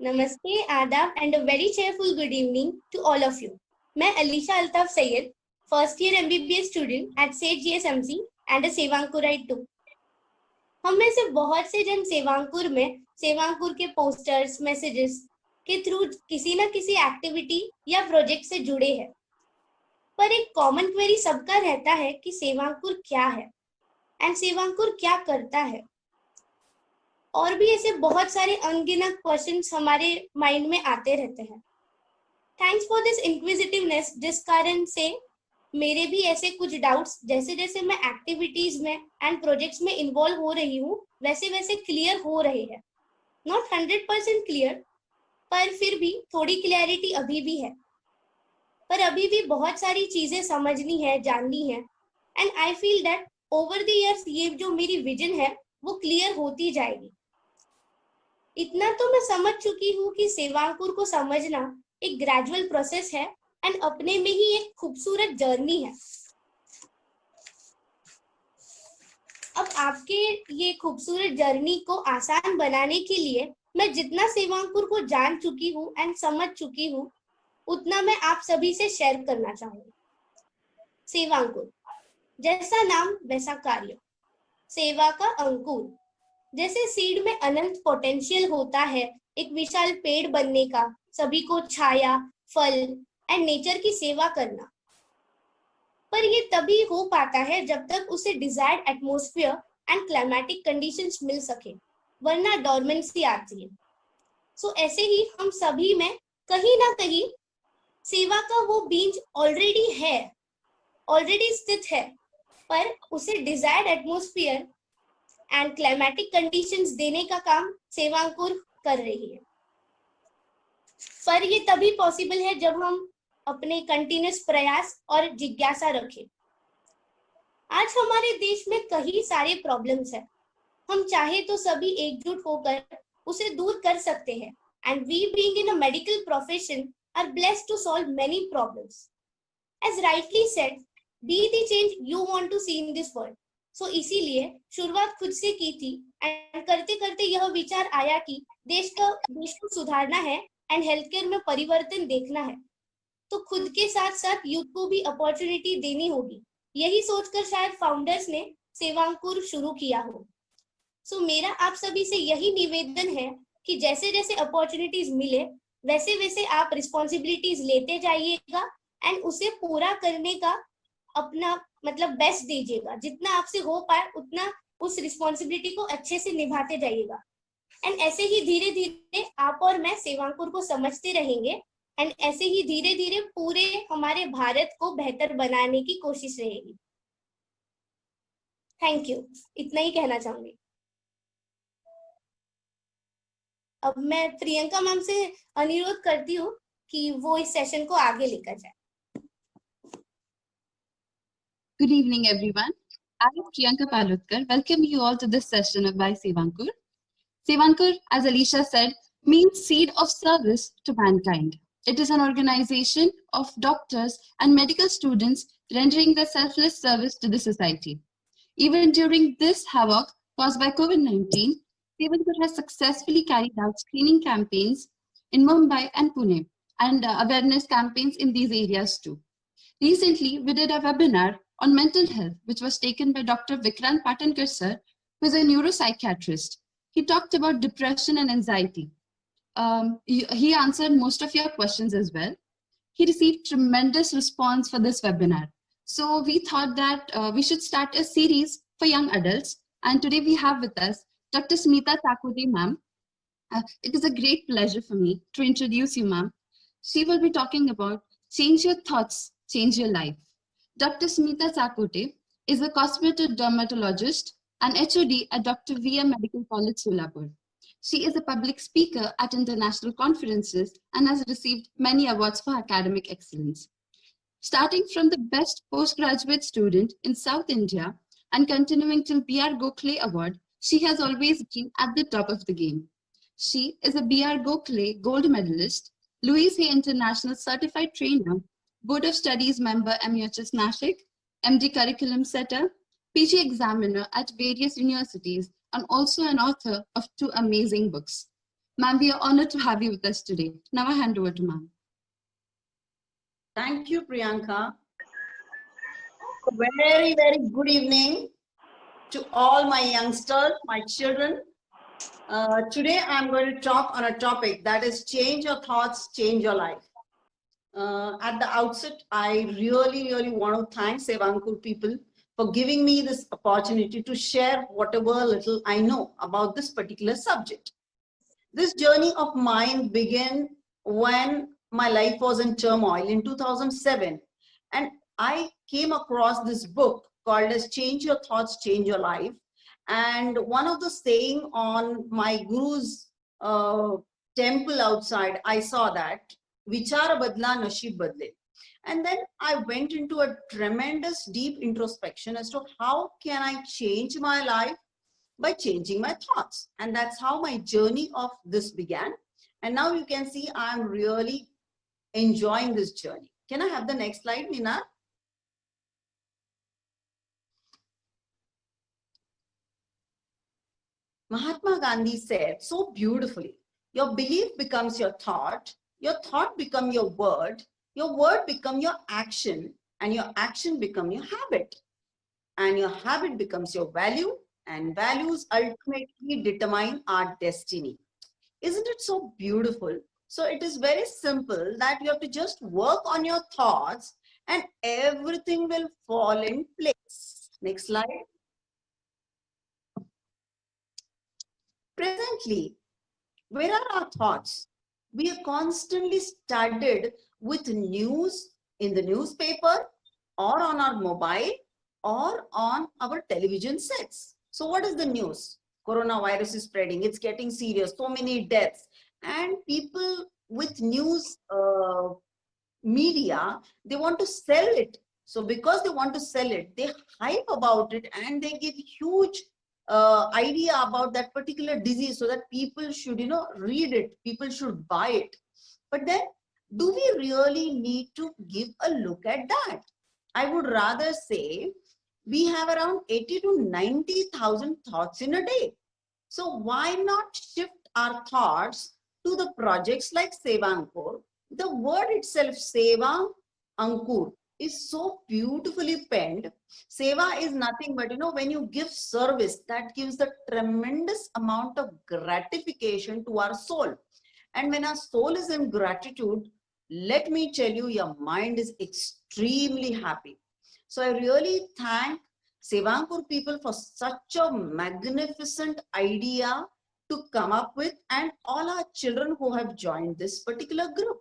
नमस्ते, आदाब and a very cheerful good evening to all of you. मैं Alisha Altaf Syed, first year MBBS student at सेठ GSMC and a सेवांकुराइट to. हम में से बहुत से जन सेवांकुर में सेवांकुर के पोस्टर्स, मैसेजेस के थ्रू किसी न किसी एक्टिविटी या प्रोजेक्ट से जुड़े हैं। पर एक कॉमन क्वेरी सबका रहता है कि सेवांकुर क्या है एंड सेवांकुर क्या करता है। और भी ऐसे बहुत सारे अनगिनत क्वेश्चंस हमारे माइंड में आते रहते हैं। थैंक्स फॉर दिस इंक्विजिटिवनेस, जिस कारण से मेरे भी ऐसे कुछ डाउट्स जैसे जैसे मैं एक्टिविटीज में एंड प्रोजेक्ट्स में इन्वॉल्व हो रही हूँ वैसे वैसे क्लियर हो रहे हैं। नॉट 100% क्लियर, पर फिर भी थोड़ी क्लैरिटी अभी भी है। पर अभी भी बहुत सारी चीजें समझनी है, जाननी है, and I feel that over the years ये जो मेरी विजन है वो क्लियर होती जाएगी। इतना तो मैं समझ चुकी हूँ कि सेवांकुर को समझना एक ग्रेजुअल प्रोसेस है एंड अपने में ही एक खूबसूरत जर्नी है। अब आपके ये खूबसूरत जर्नी को आसान बनाने के लिए मैं जितना सेवांकुर को जान चुकी हूँ एंड समझ चुकी हूँ उतना मैं आप सभी से शेयर करना चाहूंगी। सेवांकुर, जैसा नाम वैसा कार्य, सेवा का अंकुर। जैसे सीड में अनंत पोटेंशियल होता है एक विशाल पेड़ बनने का, सभी को छाया, फल एंड नेचर की सेवा करना, पर ये तभी हो पाता है जब तक उसे desired atmosphere and climatic conditions मिल सके, वरना डोरमेंसी आती है। सो ऐसे ही हम सभी में कहीं ना कहीं सेवा का वो बीज ऑलरेडी है, ऑलरेडी स्थित है, पर उसे desired atmosphere and climatic conditions देने का काम सेवांकुर कर रही है। पर ये तभी पॉसिबल है जब हम अपने कंटिन्यूस प्रयास और जिज्ञासा रखें। आज हमारे देश में कई सारे प्रॉब्लम्स हैं। हम चाहे तो सभी एकजुट होकर उसे दूर कर सकते हैं, and we being in a medical profession are blessed to solve many problems. As rightly said, be the change you want to see in this world. So इसीलिए शुरुआत खुद से की थी एंड करते करते यह विचार आया कि देश को सुधारना है एंड हेल्थ केयर में परिवर्तन देखना है, तो खुद के साथ साथ यूथ को भी अपॉर्चुनिटी देनी होगी। यही सोचकर शायद फाउंडर्स ने सेवांकुर शुरू किया हो। सो मेरा आप सभी से यही निवेदन है कि जैसे जैसे अपॉर्चुनिटीज मिले वैसे वैसे आप रिस्पॉन्सिबिलिटीज लेते जाइएगा एंड उसे पूरा करने का अपना मतलब बेस्ट दीजिएगा। जितना आपसे हो पाए उतना उस रिस्पॉन्सिबिलिटी को अच्छे से निभाते जाइएगा, एंड ऐसे ही धीरे धीरे आप और मैं सेवांकुर को समझते रहेंगे, एंड ऐसे ही धीरे धीरे पूरे हमारे भारत को बेहतर बनाने की कोशिश रहेगी। थैंक यू, इतना ही कहना चाहूंगी। अब मैं प्रियंका मैम से अनुरोध करती हूँ कि वो इस सेशन को आगे लेकर जाए। Good evening, everyone. I am Priyanka Palutkar. Welcome you all to this session by Sevankur. Sevankur, as Alicia said, means seed of service to mankind. It is an organization of doctors and medical students rendering their selfless service to the society. Even during this havoc caused by COVID-19, Sevankur has successfully carried out screening campaigns in Mumbai and Pune and awareness campaigns in these areas too. Recently, we did a webinar on mental health, which was taken by Dr. Vikrant Patankar sir, who is a neuropsychiatrist. He talked about depression and anxiety. He answered most of your questions as well. He received tremendous response for this webinar. So we thought that we should start a series for young adults. And today we have with us Dr. Smita Takude ma'am. It is a great pleasure for me to introduce you, ma'am. She will be talking about change your thoughts, change your life. Dr. Smita Sakote is a cosmetic dermatologist and HOD at Dr. VM Medical College, Solapur. She is a public speaker at international conferences and has received many awards for academic excellence. Starting from the best postgraduate student in South India and continuing till B.R. Gokhale Award, she has always been at the top of the game. She is a B.R. Gokhale Gold Medalist, Louise Hay International Certified Trainer, Board of Studies member MUHS Nashik, MD Curriculum Setter, PG Examiner at various universities, and also an author of 2 amazing books. Ma'am, we are honored to have you with us today. Now I hand over to ma'am. Thank you, Priyanka. Very, very good evening to all my youngsters, my children. Today, I'm going to talk on a topic that is change your thoughts, change your life. At the outset, I really want to thank Sevankur people for giving me this opportunity to share whatever little I know about this particular subject. This journey of mine began when my life was in turmoil in 2007, and I came across this book called as Change Your Thoughts, Change Your Life. And one of the saying on my guru's temple outside, I saw that Vichara Badla Nashib Badle. And then I went into a tremendous deep introspection as to how can I change my life by changing my thoughts. And that's how my journey of this began. And now you can see I'm really enjoying this journey. Can I have the next slide, Nina? Mahatma Gandhi said so beautifully, your belief becomes your thought becomes your word becomes your action, and your action becomes your habit. And your habit becomes your value, and values ultimately determine our destiny. Isn't it so beautiful? So it is very simple that you have to just work on your thoughts and everything will fall in place. Next slide. Presently, where are our thoughts? We are constantly studied with news in the newspaper or on our mobile or on our television sets. So what is the news? Coronavirus is spreading, it's getting serious, so many deaths. And people with news media, they want to sell it. So because they want to sell it, they hype about it and they give huge idea about that particular disease so that people should, read it, people should buy it. But then, do we really need to give a look at that? I would rather say we have around 80 to 90,000 thoughts in a day. So why not shift our thoughts to the projects like Seva Ankur? The word itself, Seva Ankur, is so beautifully penned. Seva is nothing but, when you give service, that gives the tremendous amount of gratification to our soul. And when our soul is in gratitude, let me tell you, your mind is extremely happy. So I really thank Seva Ankur people for such a magnificent idea to come up with, and all our children who have joined this particular group.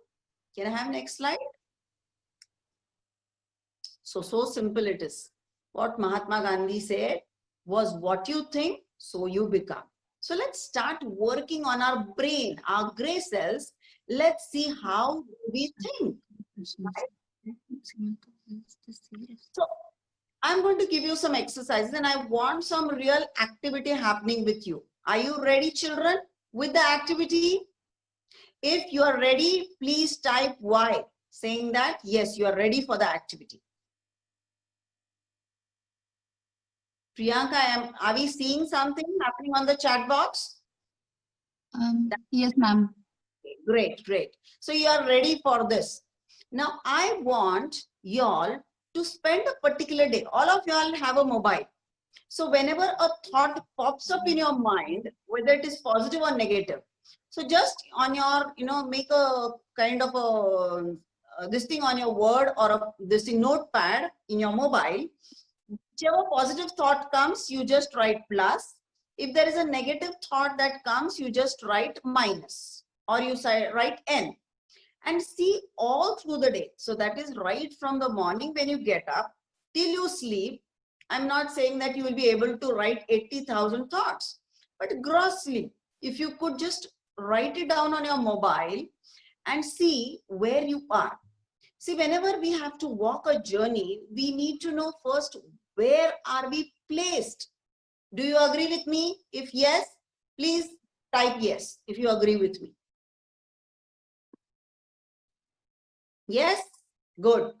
Can I have next slide? So simple it is. What Mahatma Gandhi said was, what you think, so you become. So let's start working on our brain, our gray cells. Let's see how we think. So I'm going to give you some exercises and I want some real activity happening with you. Are you ready, children, with the activity? If you are ready, please type Y, saying that, yes, you are ready for the activity. Priyanka, are we seeing something happening on the chat box? Yes, ma'am. Great. So you are ready for this. Now, I want y'all to spend a particular day. All of y'all have a mobile. So whenever a thought pops up in your mind, whether it is positive or negative, so just on your, make a kind of a this thing on your word or this thing notepad in your mobile. Whichever positive thought comes, you just write plus. If there is a negative thought that comes, you just write minus, or you write N, and see all through the day. So that is right from the morning when you get up till you sleep. I'm not saying that you will be able to write 80,000 thoughts, but grossly, if you could just write it down on your mobile and see where you are. See, whenever we have to walk a journey, we need to know first, where are we placed? Do you agree with me? If yes, please type yes if you agree with me. Yes? Good.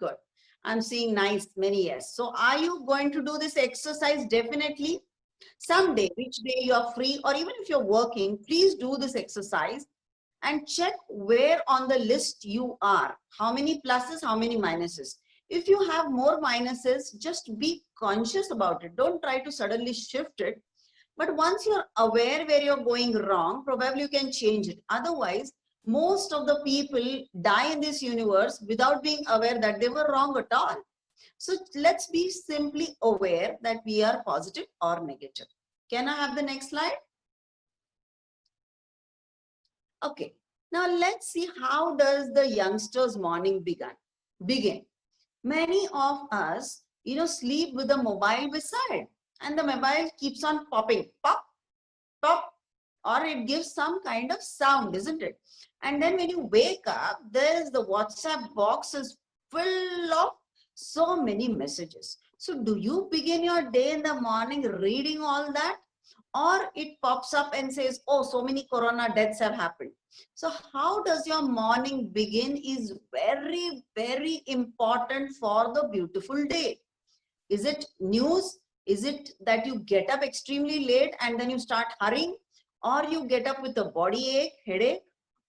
I'm seeing many yes. So are you going to do this exercise? Definitely. Someday, which day you are free, or even if you're working, please do this exercise and check where on the list you are. How many pluses, how many minuses. If you have more minuses, just be conscious about it. Don't try to suddenly shift it. But once you're aware where you're going wrong, probably you can change it. Otherwise, most of the people die in this universe without being aware that they were wrong at all. So let's be simply aware that we are positive or negative. Can I have the next slide? Okay, now let's see how does the youngsters' morning begin. Many of us, sleep with the mobile beside, and the mobile keeps on popping, pop, pop, or it gives some kind of sound, isn't it? And then when you wake up, there's the WhatsApp box is full of so many messages. So do you begin your day in the morning reading all that? Or it pops up and says, oh, so many corona deaths have happened. So how does your morning begin is very, very important for the beautiful day. Is it news? Is it that you get up extremely late and then you start hurrying? Or you get up with a body ache, headache?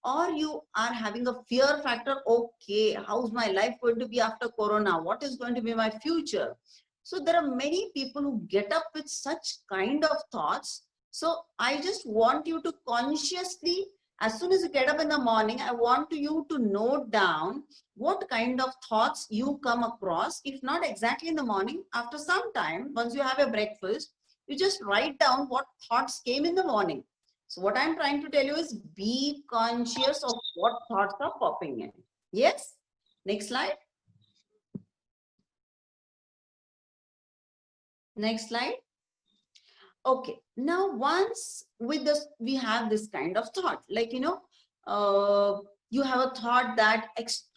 Or you are having a fear factor, okay, how's my life going to be after corona? What is going to be my future? So there are many people who get up with such kind of thoughts. So I just want you to consciously, as soon as you get up in the morning, I want you to note down what kind of thoughts you come across. If not exactly in the morning, after some time, once you have a breakfast, you just write down what thoughts came in the morning. So what I'm trying to tell you is be conscious of what thoughts are popping in. Yes? Next slide. Next slide. Okay. Now, once with this, we have this kind of thought, like, you have a thought that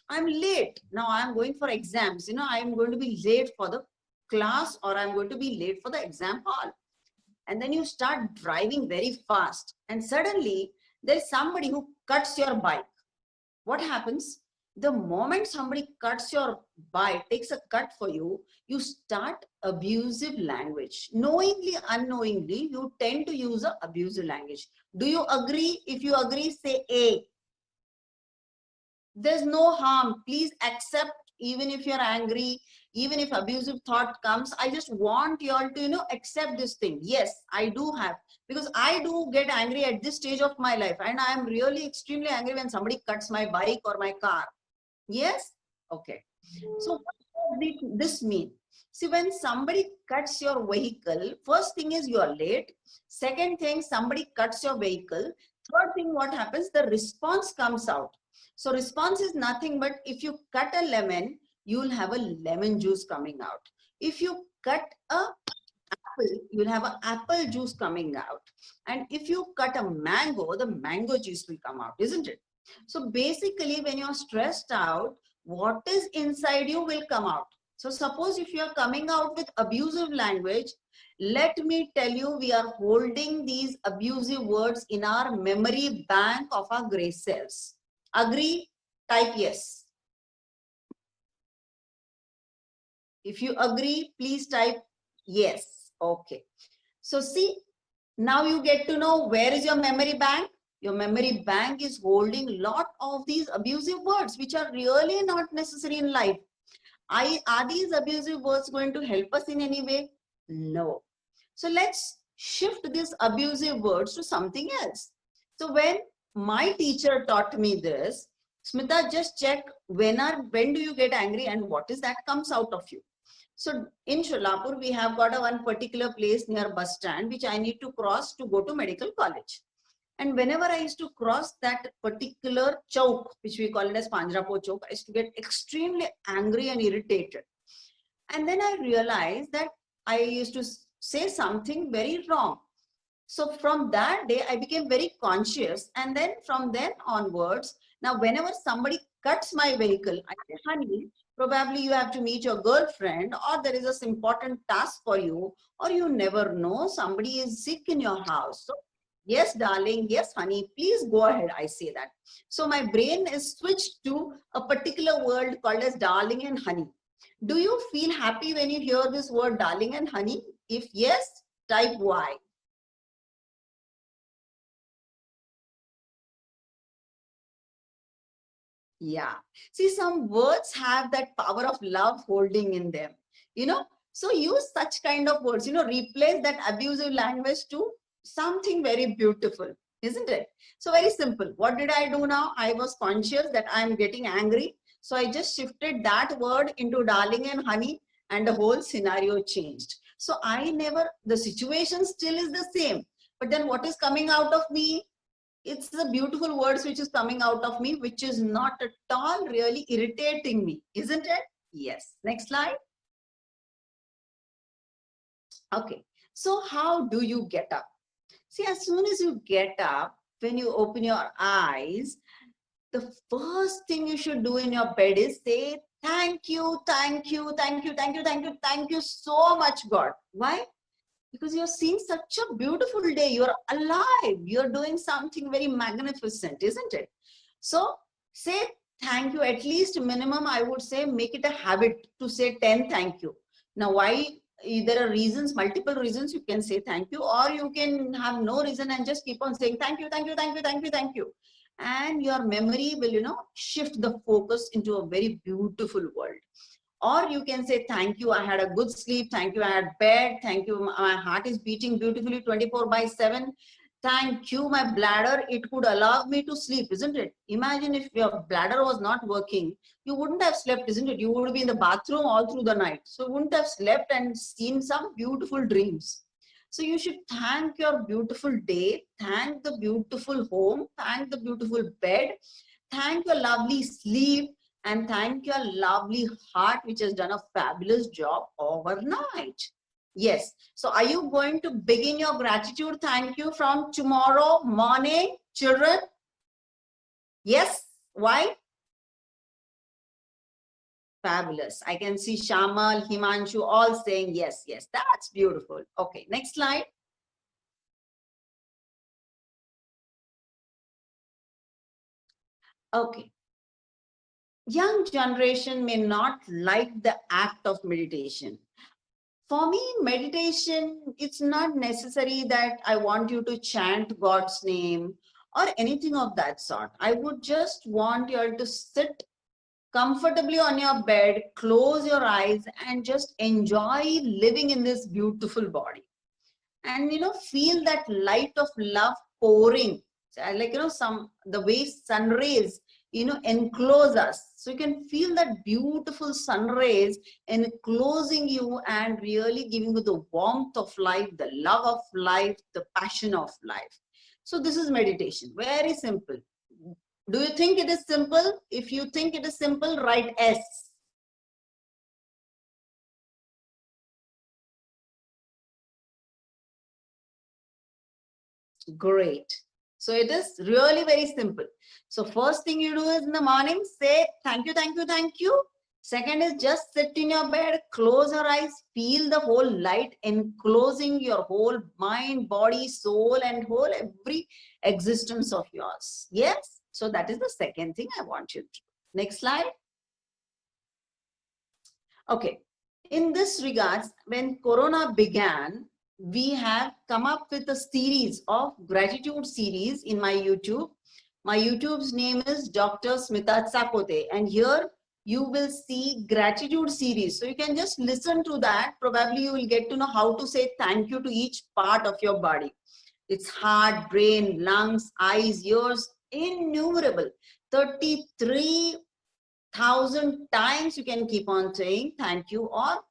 I'm late. Now I'm going for exams. I'm going to be late for the class, or I'm going to be late for the exam hall. And then you start driving very fast, and suddenly there's somebody who cuts your bike. What happens? The moment somebody cuts your bike, takes a cut for you, you start abusive language. Knowingly, unknowingly, you tend to use an abusive language. Do you agree? If you agree, say A. There's no harm. Please accept, even if you're angry, even if abusive thought comes. I just want you all to, accept this thing. Yes, I do have, because I do get angry at this stage of my life. And I am really extremely angry when somebody cuts my bike or my car. Yes? Okay. So what does this mean? See, when somebody cuts your vehicle, first thing is you are late. Second thing, somebody cuts your vehicle. Third thing, what happens? The response comes out. So response is nothing but if you cut a lemon, you will have a lemon juice coming out. If you cut a apple, you will have an apple juice coming out. And if you cut a mango, the mango juice will come out, isn't it? So basically, when you're stressed out, what is inside you will come out. So suppose if you're coming out with abusive language, let me tell you, we are holding these abusive words in our memory bank of our gray cells. Agree? Type yes. If you agree, please type yes. Okay. So see, now you get to know where is your memory bank. Your memory bank is holding a lot of these abusive words, which are really not necessary in life. Are these abusive words going to help us in any way? No. So let's shift these abusive words to something else. So when my teacher taught me this, Smita, just check when do you get angry and what is that comes out of you. So in Sholapur, we have got one particular place near bus stand, which I need to cross to go to medical college. And whenever I used to cross that particular chowk, which we call it as Panjrapo Chowk, I used to get extremely angry and irritated. And then I realized that I used to say something very wrong. So from that day, I became very conscious. And then from then onwards, now whenever somebody cuts my vehicle, I say, honey, probably you have to meet your girlfriend, or there is a important task for you, or you never know, somebody is sick in your house. So yes, darling, yes, honey, please go ahead, I say that. So my brain is switched to a particular word called as darling and honey. Do you feel happy when you hear this word darling and honey? If yes, Type Y. Yeah. See, some words have that power of love holding in them, you know. So use such kind of words, you know, replace that abusive language to something very beautiful, isn't it? So very simple. What did I do now? I was conscious that I'm getting angry. So I just shifted that word into darling and honey, and the whole scenario changed. So I never, the situation still is the same, but then what is coming out of me? It's the beautiful words which is coming out of me, which is not at all really irritating me, isn't it? Yes. Next slide. Okay. So how do you get up? See, as soon as you get up, when you open your eyes, the first thing you should do in your bed is say, thank you, thank you, thank you, thank you, thank you, thank you so much, God. Why? Because you're seeing such a beautiful day. You're alive. You're doing something very magnificent, isn't it? So say thank you. At least minimum, I would say, make it a habit to say 10 thank you. Now, why? There are reasons, multiple reasons you can say thank you, or you can have no reason and just keep on saying thank you, thank you, thank you, thank you, thank you. And your memory will, you know, shift the focus into a very beautiful world. Or you can say, thank you, I had a good sleep. Thank you, I had bed. Thank you, my heart is beating beautifully 24/7. Thank you, my bladder, it could allow me to sleep, isn't it? Imagine if your bladder was not working, you wouldn't have slept, isn't it? You would be in the bathroom all through the night. So you wouldn't have slept and seen some beautiful dreams. So you should thank your beautiful day, thank the beautiful home, thank the beautiful bed, thank your lovely sleep, and thank your lovely heart, which has done a fabulous job overnight. Yes. So are you going to begin your gratitude thank you from tomorrow morning, children? Yes. Why? Fabulous. I can see Shamal, Himanshu all saying yes, yes. That's beautiful. Okay, next slide. Okay. Young generation may not like the act of meditation. For me, meditation, it's not necessary that I want you to chant God's name or anything of that sort. I would just want you all to sit comfortably on your bed, close your eyes, and just enjoy living in this beautiful body. And, you know, feel that light of love pouring. Like, you know, the way sun rays, you know, enclose us. So you can feel that beautiful sun rays enclosing you and really giving you the warmth of life, the love of life, the passion of life. So this is meditation. Very simple. Do you think it is simple? If you think it is simple, write S. Great. So it is really very simple. So first thing you do is in the morning, say thank you, thank you, thank you. Second is just sit in your bed, close your eyes, feel the whole light enclosing your whole mind, body, soul, and whole every existence of yours. Yes. So that is the second thing I want you to do. Next slide. Okay. In this regards, when Corona began, we have come up with a series of gratitude series in my YouTube. My YouTube's name is Dr. Smita Tsakote, and here you will see gratitude series. So you can just listen to that. Probably you will get to know how to say thank you to each part of your body. It's heart, brain, lungs, eyes, ears, innumerable. 33,000 times you can keep on saying thank you, or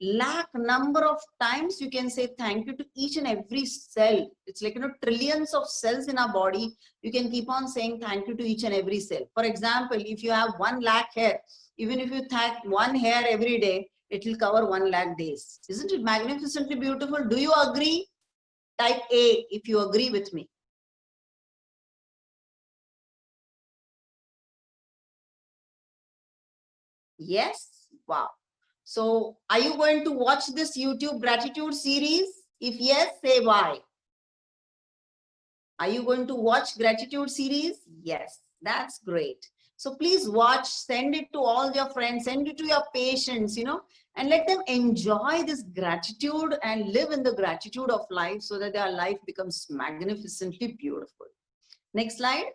lakh number of times you can say thank you to each and every cell. It's like, you know, trillions of cells in our body. You can keep on saying thank you to each and every cell. For example, if you have 1 lakh hair, even if you thank one hair every day, it will cover 1 lakh days. Isn't it magnificently beautiful? Do you agree? Type A if you agree with me. Yes? Wow. So are you going to watch this YouTube gratitude series? If yes, say why. Are you going to watch gratitude series? Yes, that's great. So please watch, send it to all your friends, send it to your patients, and let them enjoy this gratitude and live in the gratitude of life so that their life becomes magnificently beautiful. Next slide.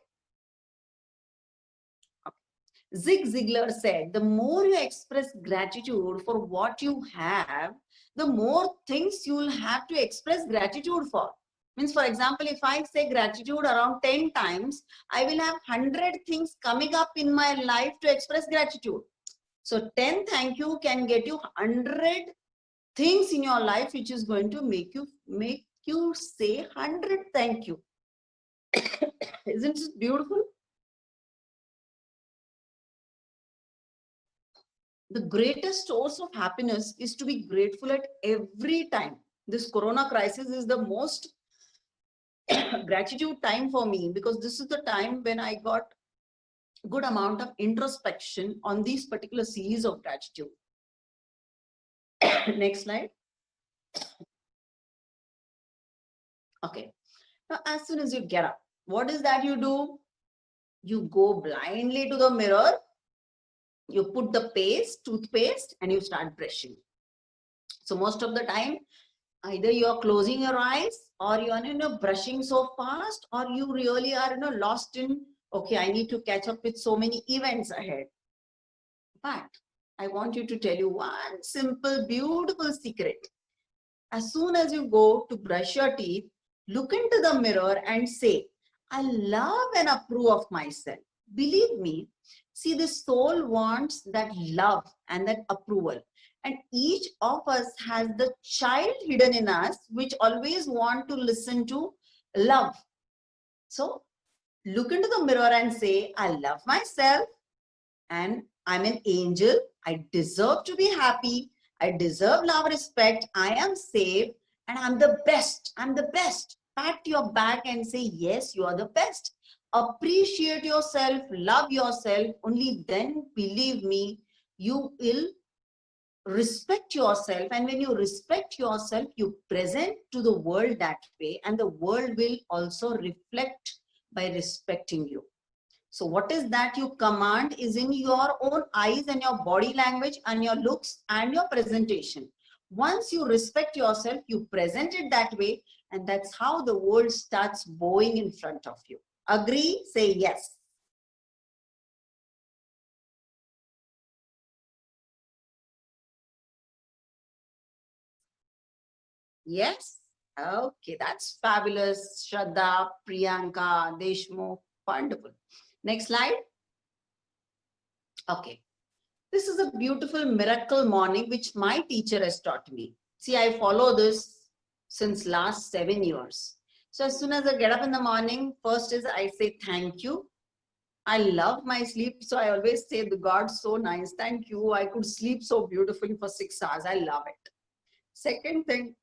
Zig Ziglar said, the more you express gratitude for what you have, the more things you will have to express gratitude for. Means, for example, if I say gratitude around 10 times, I will have 100 things coming up in my life to express gratitude. So 10 thank you can get you 100 things in your life, which is going to make you say 100 thank you. Isn't it beautiful? The greatest source of happiness is to be grateful at every time. This corona crisis is the most gratitude time for me, because this is the time when I got a good amount of introspection on these particular series of gratitude. Next slide. Okay. Now, as soon as you get up, what is that you do? You go blindly to the mirror, you put the toothpaste, and you start brushing. So most of the time, either you are closing your eyes, or you are brushing so fast, or you really are lost in, okay, I need to catch up with so many events ahead. But I want you to tell you one simple, beautiful secret. As soon as you go to brush your teeth, look into the mirror and say, I love and approve of myself. Believe me, see, the soul wants that love and that approval. And each of us has the child hidden in us, which always want to listen to love. So look into the mirror and say, I love myself and I'm an angel. I deserve to be happy. I deserve love, respect. I am safe and I'm the best. I'm the best. Pat your back and say, yes, you are the best. Appreciate yourself, love yourself. Only then, believe me, you will respect yourself. And when you respect yourself, you present to the world that way, and the world will also reflect by respecting you. So what is that you command is in your own eyes and your body language and your looks and your presentation. Once you respect yourself, you present it that way, and that's how the world starts bowing in front of you. Agree? Say yes. Yes? Okay, that's fabulous. Shraddha, Priyanka, Deshmukh, wonderful. Next slide. Okay. This is a beautiful miracle morning which my teacher has taught me. See, I follow this since last 7 years. So as soon as I get up in the morning, first is I say thank you. I love my sleep. So I always say, the God's so nice. Thank you. I could sleep so beautifully for 6 hours. I love it. Second thing,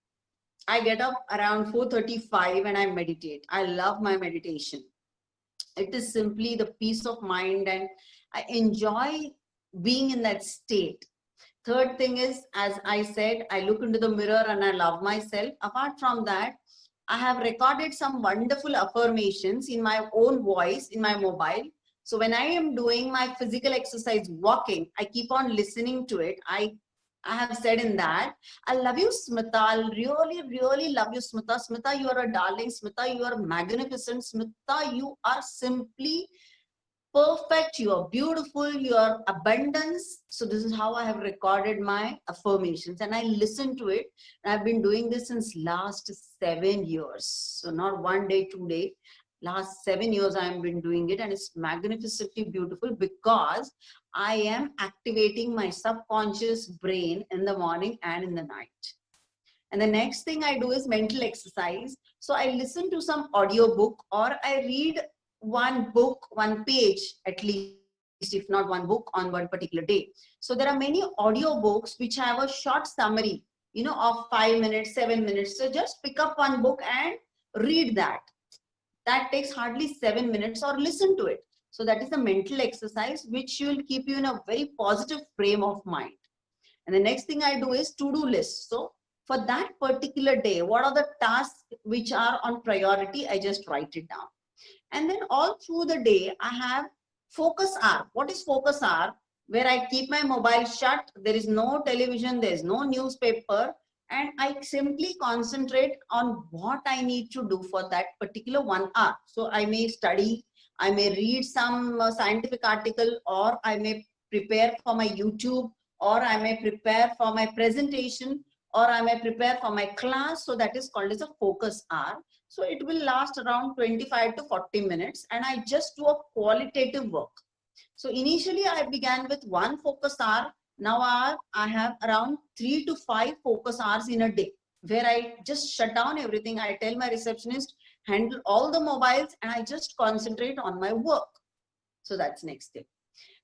I get up around 4:35 and I meditate. I love my meditation. It is simply the peace of mind, and I enjoy being in that state. Third thing is, as I said, I look into the mirror and I love myself. Apart from that, I have recorded some wonderful affirmations in my own voice in my mobile. So when I am doing my physical exercise, walking, I keep on listening to it. I have said in that, I love you, Smita. I really, really love you, Smita. Smita, you are a darling. Smita, you are magnificent. Smita, you are simply perfect. You are beautiful. You are abundance. So this is how I have recorded my affirmations, and I listen to it. I've been doing this since last 7 years. So not 1 day, 2 days. Last 7 years I have been doing it, and it's magnificently beautiful because I am activating my subconscious brain in the morning and in the night. And the next thing I do is mental exercise. So I listen to some audio book, or I read one book, one page at least, if not one book on one particular day. So there are many audio books which have a short summary, of 5 minutes, 7 minutes. So just pick up one book and read that. That takes hardly 7 minutes, or listen to it. So that is a mental exercise which will keep you in a very positive frame of mind. And the next thing I do is to-do list. So for that particular day, what are the tasks which are on priority? I just write it down. And then all through the day, I have Focus hour. What is focus hour? Where I keep my mobile shut, there is no television, there is no newspaper, and I simply concentrate on what I need to do for that particular 1 hour. So I may study, I may read some scientific article, or I may prepare for my YouTube, or I may prepare for my presentation, or I may prepare for my class. So that is called as a focus hour. So it will last around 25 to 40 minutes, and I just do a qualitative work. So initially I began with 1 focus hour. Now I have around 3 to 5 focus hours in a day, where I just shut down everything. I tell my receptionist, handle all the mobiles, and I just concentrate on my work. So that's next step.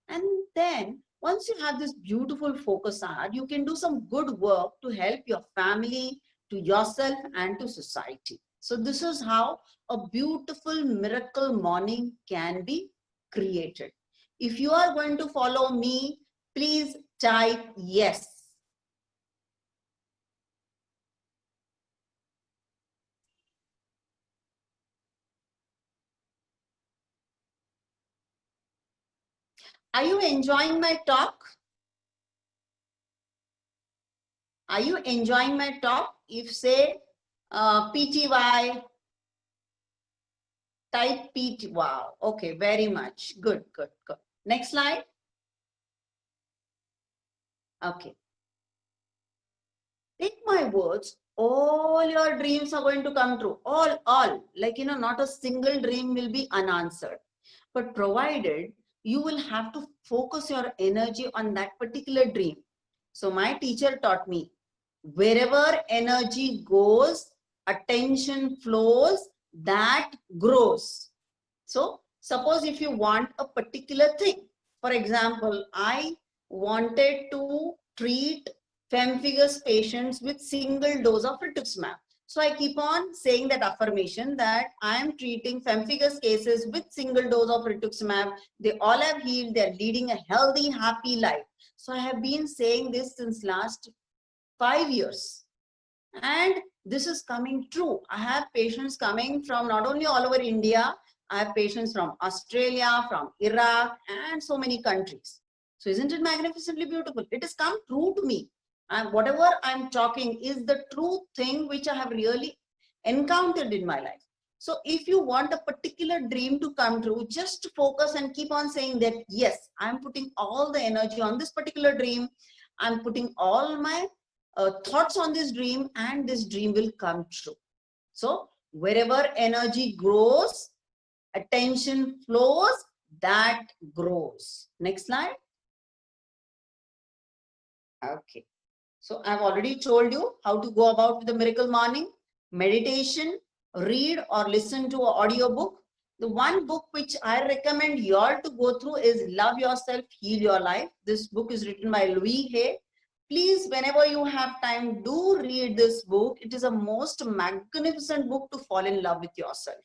And then once you have this beautiful focus hour, you can do some good work to help your family, to yourself, and to society. So this is how a beautiful miracle morning can be created. If you are going to follow me, please type yes. Are you enjoying my talk? Are you enjoying my talk? If say PTY, type PT. Wow. Okay, very much. Good, good, good. Next slide. Okay. Take my words, all your dreams are going to come true. All. Like, not a single dream will be unanswered. But provided you will have to focus your energy on that particular dream. So my teacher taught me, wherever energy goes, attention flows, that grows. So suppose if you want a particular thing, for example, I wanted to treat pemphigus patients with single dose of rituximab. So I keep on saying that affirmation that I am treating pemphigus cases with single dose of rituximab. They all have healed. They're leading a healthy, happy life. So I have been saying this since last 5 years. And this is coming true. I have patients coming from not only all over India, I have patients from Australia, from Iraq, and so many countries. So isn't it magnificently beautiful? It has come true to me. And whatever I'm talking is the true thing which I have really encountered in my life. So if you want a particular dream to come true, just focus and keep on saying that, yes, I'm putting all the energy on this particular dream. I'm putting all my thoughts on this dream, and this dream will come true. So wherever energy grows, attention flows, that grows. Next slide. Okay. So I've already told you how to go about the miracle morning. Meditation, read or listen to an audio book. The one book which I recommend you all to go through is Love Yourself, Heal Your Life. This book is written by Louis Hay. Please, whenever you have time, do read this book. It is a most magnificent book to fall in love with yourself.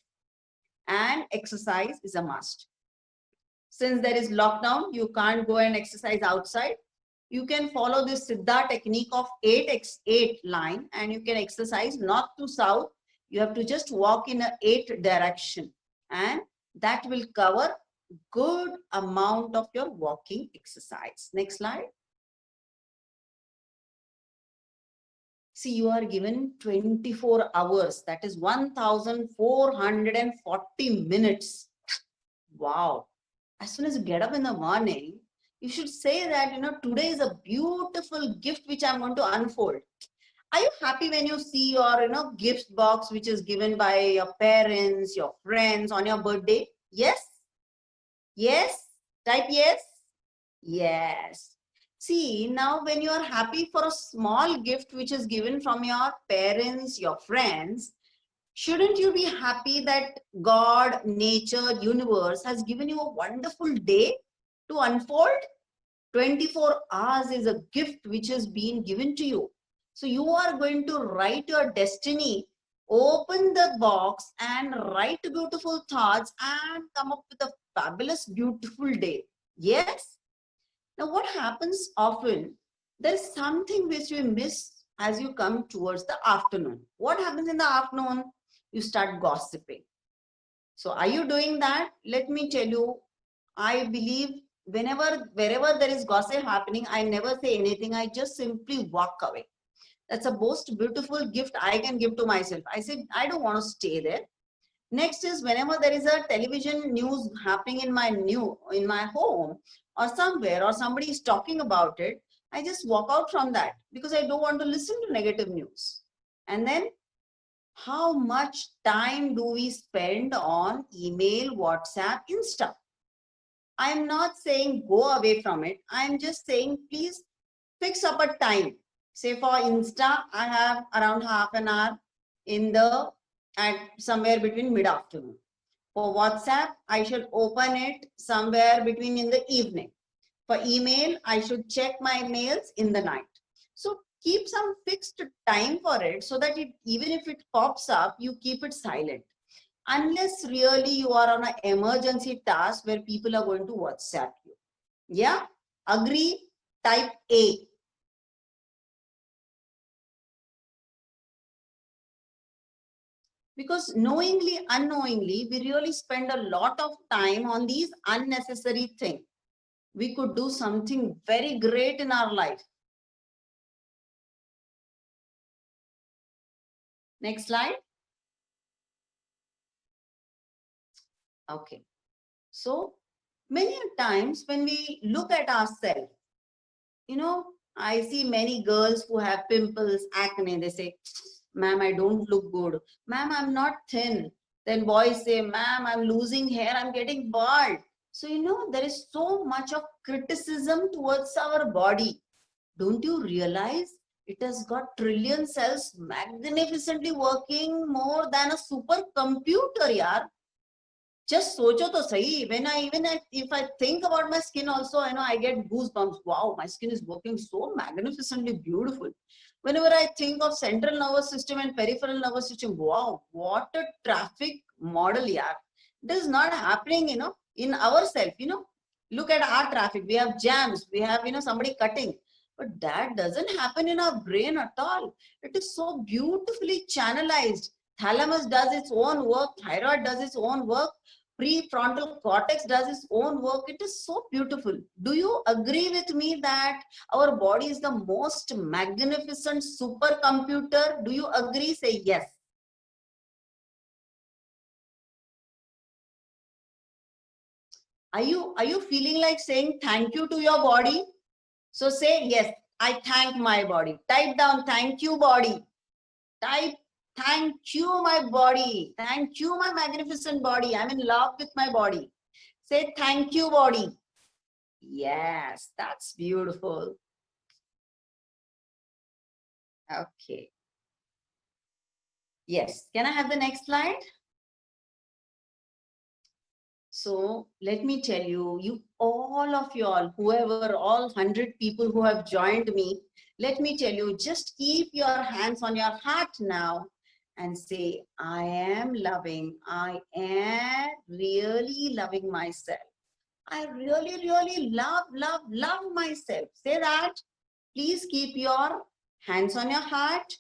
And exercise is a must. Since there is lockdown, you can't go and exercise outside. You can follow this Siddha technique of 8x8 line, and you can exercise north to south. You have to just walk in an 8 direction, and that will cover good amount of your walking exercise. Next slide. See, you are given 24 hours. That is 1,440 minutes. Wow. As soon as you get up in the morning, you should say that, today is a beautiful gift which I'm going to unfold. Are you happy when you see your, gift box which is given by your parents, your friends on your birthday? Yes? Yes? Type yes? Yes. See, now when you are happy for a small gift which is given from your parents, your friends, shouldn't you be happy that God, nature, universe has given you a wonderful day to unfold? 24 hours is a gift which has been given to you. So you are going to write your destiny, open the box and write beautiful thoughts and come up with a fabulous, beautiful day. Yes? Now what happens often, there is something which we miss as you come towards the afternoon. What happens in the afternoon? You start gossiping. So are you doing that? Let me tell you I believe wherever there is gossip happening, I never say anything. I just simply walk away. That's the most beautiful gift I can give to myself. I say, I don't want to stay there. Next is whenever there is a television news happening in my home or somewhere, or somebody is talking about it, I just walk out from that because I don't want to listen to negative news. And then how much time do we spend on email, WhatsApp, Insta? I'm not saying go away from it. I'm just saying please fix up a time. Say for Insta, I have around half an hour at somewhere between mid-afternoon. For WhatsApp, I should open it somewhere between in the evening. For email, I should check my mails in the night. So keep some fixed time for it so that even if it pops up, you keep it silent. Unless really you are on an emergency task where people are going to WhatsApp you. Yeah? Agree? Type A. Because knowingly, unknowingly, we really spend a lot of time on these unnecessary things. We could do something very great in our life. Next slide. Okay. So many times when we look at ourselves, I see many girls who have pimples, acne. They say, ma'am, I don't look good. Ma'am, I'm not thin. Then boys say, ma'am, I'm losing hair. I'm getting bald. So, there is so much of criticism towards our body. Don't you realize it has got trillion cells magnificently working more than a supercomputer, yaar? Just socho to sahi. If I think about my skin also, I get goosebumps. Wow, my skin is working so magnificently beautiful. Whenever I think of central nervous system and peripheral nervous system, wow, what a traffic model, yaar. It is not happening, in ourselves, Look at our traffic. We have jams. We have, somebody cutting. But that doesn't happen in our brain at all. It is so beautifully channelized. Thalamus does its own work. Thyroid does its own work. Prefrontal cortex does its own work. It is so beautiful. Do you agree with me that our body is the most magnificent supercomputer? Do you agree? Say yes. Are you feeling like saying thank you to your body? So say yes, I thank my body. Type down thank you body. Type thank you my body. Thank you my magnificent body. I'm in love with my body. Say thank you body. Yes, that's beautiful. Okay. Yes, can I have the next slide? So let me tell you, all of y'all, whoever, all 100 people who have joined me, let me tell you, just keep your hands on your heart now and say, I am really loving myself. I really, really love myself. Say that. Please keep your hands on your heart,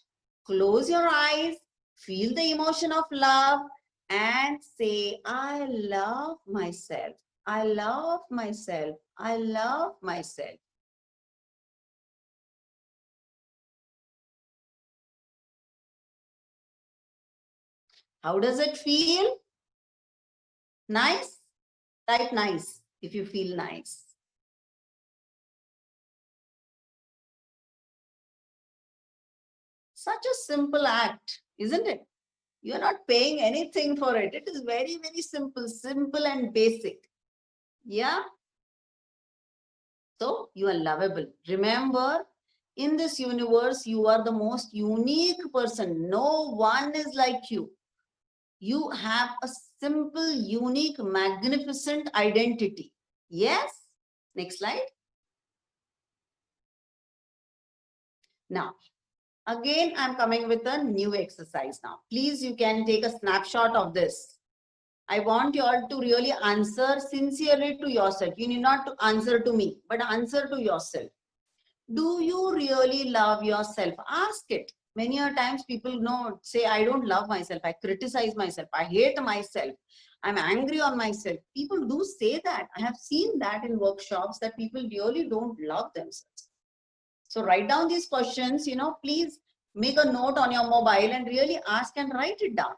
close your eyes, feel the emotion of love and say, I love myself. I love myself. I love myself. How does it feel? Nice? Type nice if you feel nice. Such a simple act, isn't it? You're not paying anything for it. It is very, very simple and basic. Yeah. So you are lovable. Remember, in this universe, you are the most unique person. No one is like you. You have a simple, unique, magnificent identity. Yes? Next slide. Now, again, I'm coming with a new exercise now. Please, you can take a snapshot of this. I want you all to really answer sincerely to yourself. You need not to answer to me, but answer to yourself. Do you really love yourself? Ask it. Many times people say, I don't love myself. I criticize myself. I hate myself. I'm angry on myself. People do say that. I have seen that in workshops, that people really don't love themselves. So write down these questions, please make a note on your mobile and really ask and write it down.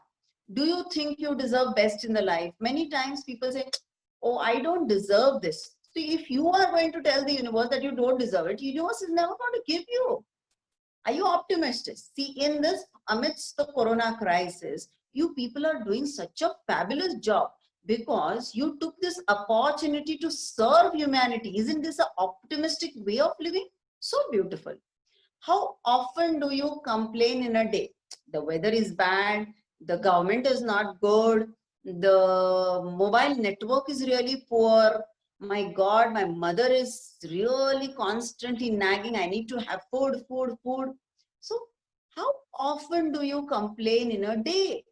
Do you think you deserve best in the life? Many times people say, oh, I don't deserve this. See, if you are going to tell the universe that you don't deserve it, universe is never going to give you. Are you optimistic? See, in this, amidst the corona crisis, you people are doing such a fabulous job because you took this opportunity to serve humanity. Isn't this an optimistic way of living? So beautiful. How often do you complain in a day? The weather is bad, the government is not good, the mobile network is really poor. My God, my mother is really constantly nagging. I need to have food, food, food. So how often do you complain in a day?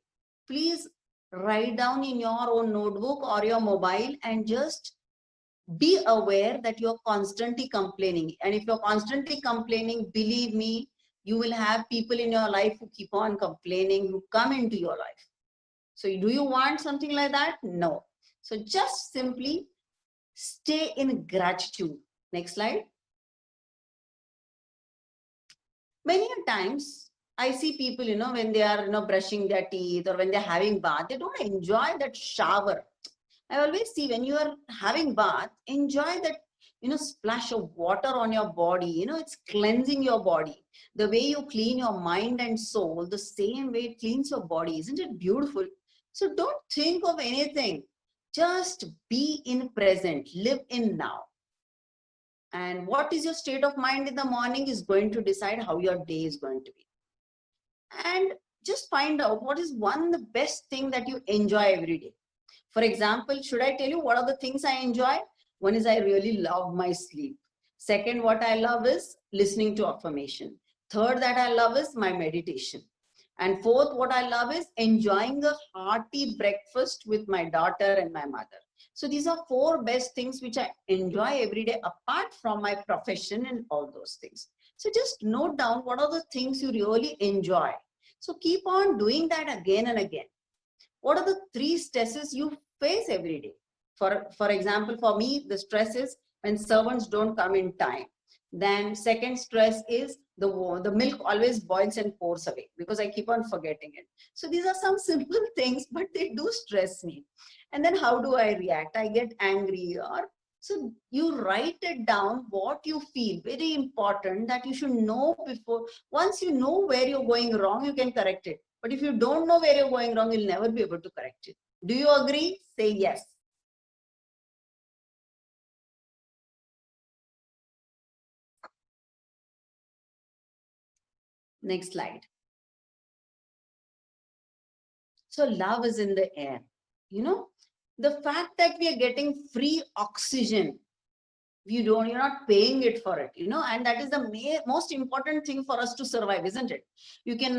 Please write down in your own notebook or your mobile and just be aware that you're constantly complaining. And if you're constantly complaining, believe me, you will have people in your life who keep on complaining, who come into your life. So do you want something like that? No. So just simply stay in gratitude. Next slide. Many times I see people, when they are, brushing their teeth or when they're having bath, they don't enjoy that shower. I always see when you are having bath, enjoy that, splash of water on your body. It's cleansing your body. The way you clean your mind and soul, the same way it cleans your body. Isn't it beautiful? So don't think of anything. Just be in present, live in now. And what is your state of mind in the morning is going to decide how your day is going to be. And just find out what is the best thing that you enjoy every day. For example, should I tell you what are the things I enjoy? One is I really love my sleep. Second, what I love is listening to affirmation. Third, that I love is my meditation. And fourth, what I love is enjoying a hearty breakfast with my daughter and my mother. So these are 4 best things which I enjoy every day apart from my profession and all those things. So just note down what are the things you really enjoy. So keep on doing that again and again. What are the 3 stresses you face every day? For example, for me, the stress is when servants don't come in time. Then second stress is the milk always boils and pours away because I keep on forgetting it. So these are some simple things, but they do stress me. And then how do I react? I get angry. So you write it down what you feel. Very important that you should know before. Once you know where you're going wrong, you can correct it. But if you don't know where you're going wrong, you'll never be able to correct it. Do you agree? Say yes. Next slide. So love is in the air. The fact that we are getting free oxygen, you're not paying it for it, and that is the most important thing for us to survive, isn't it? You can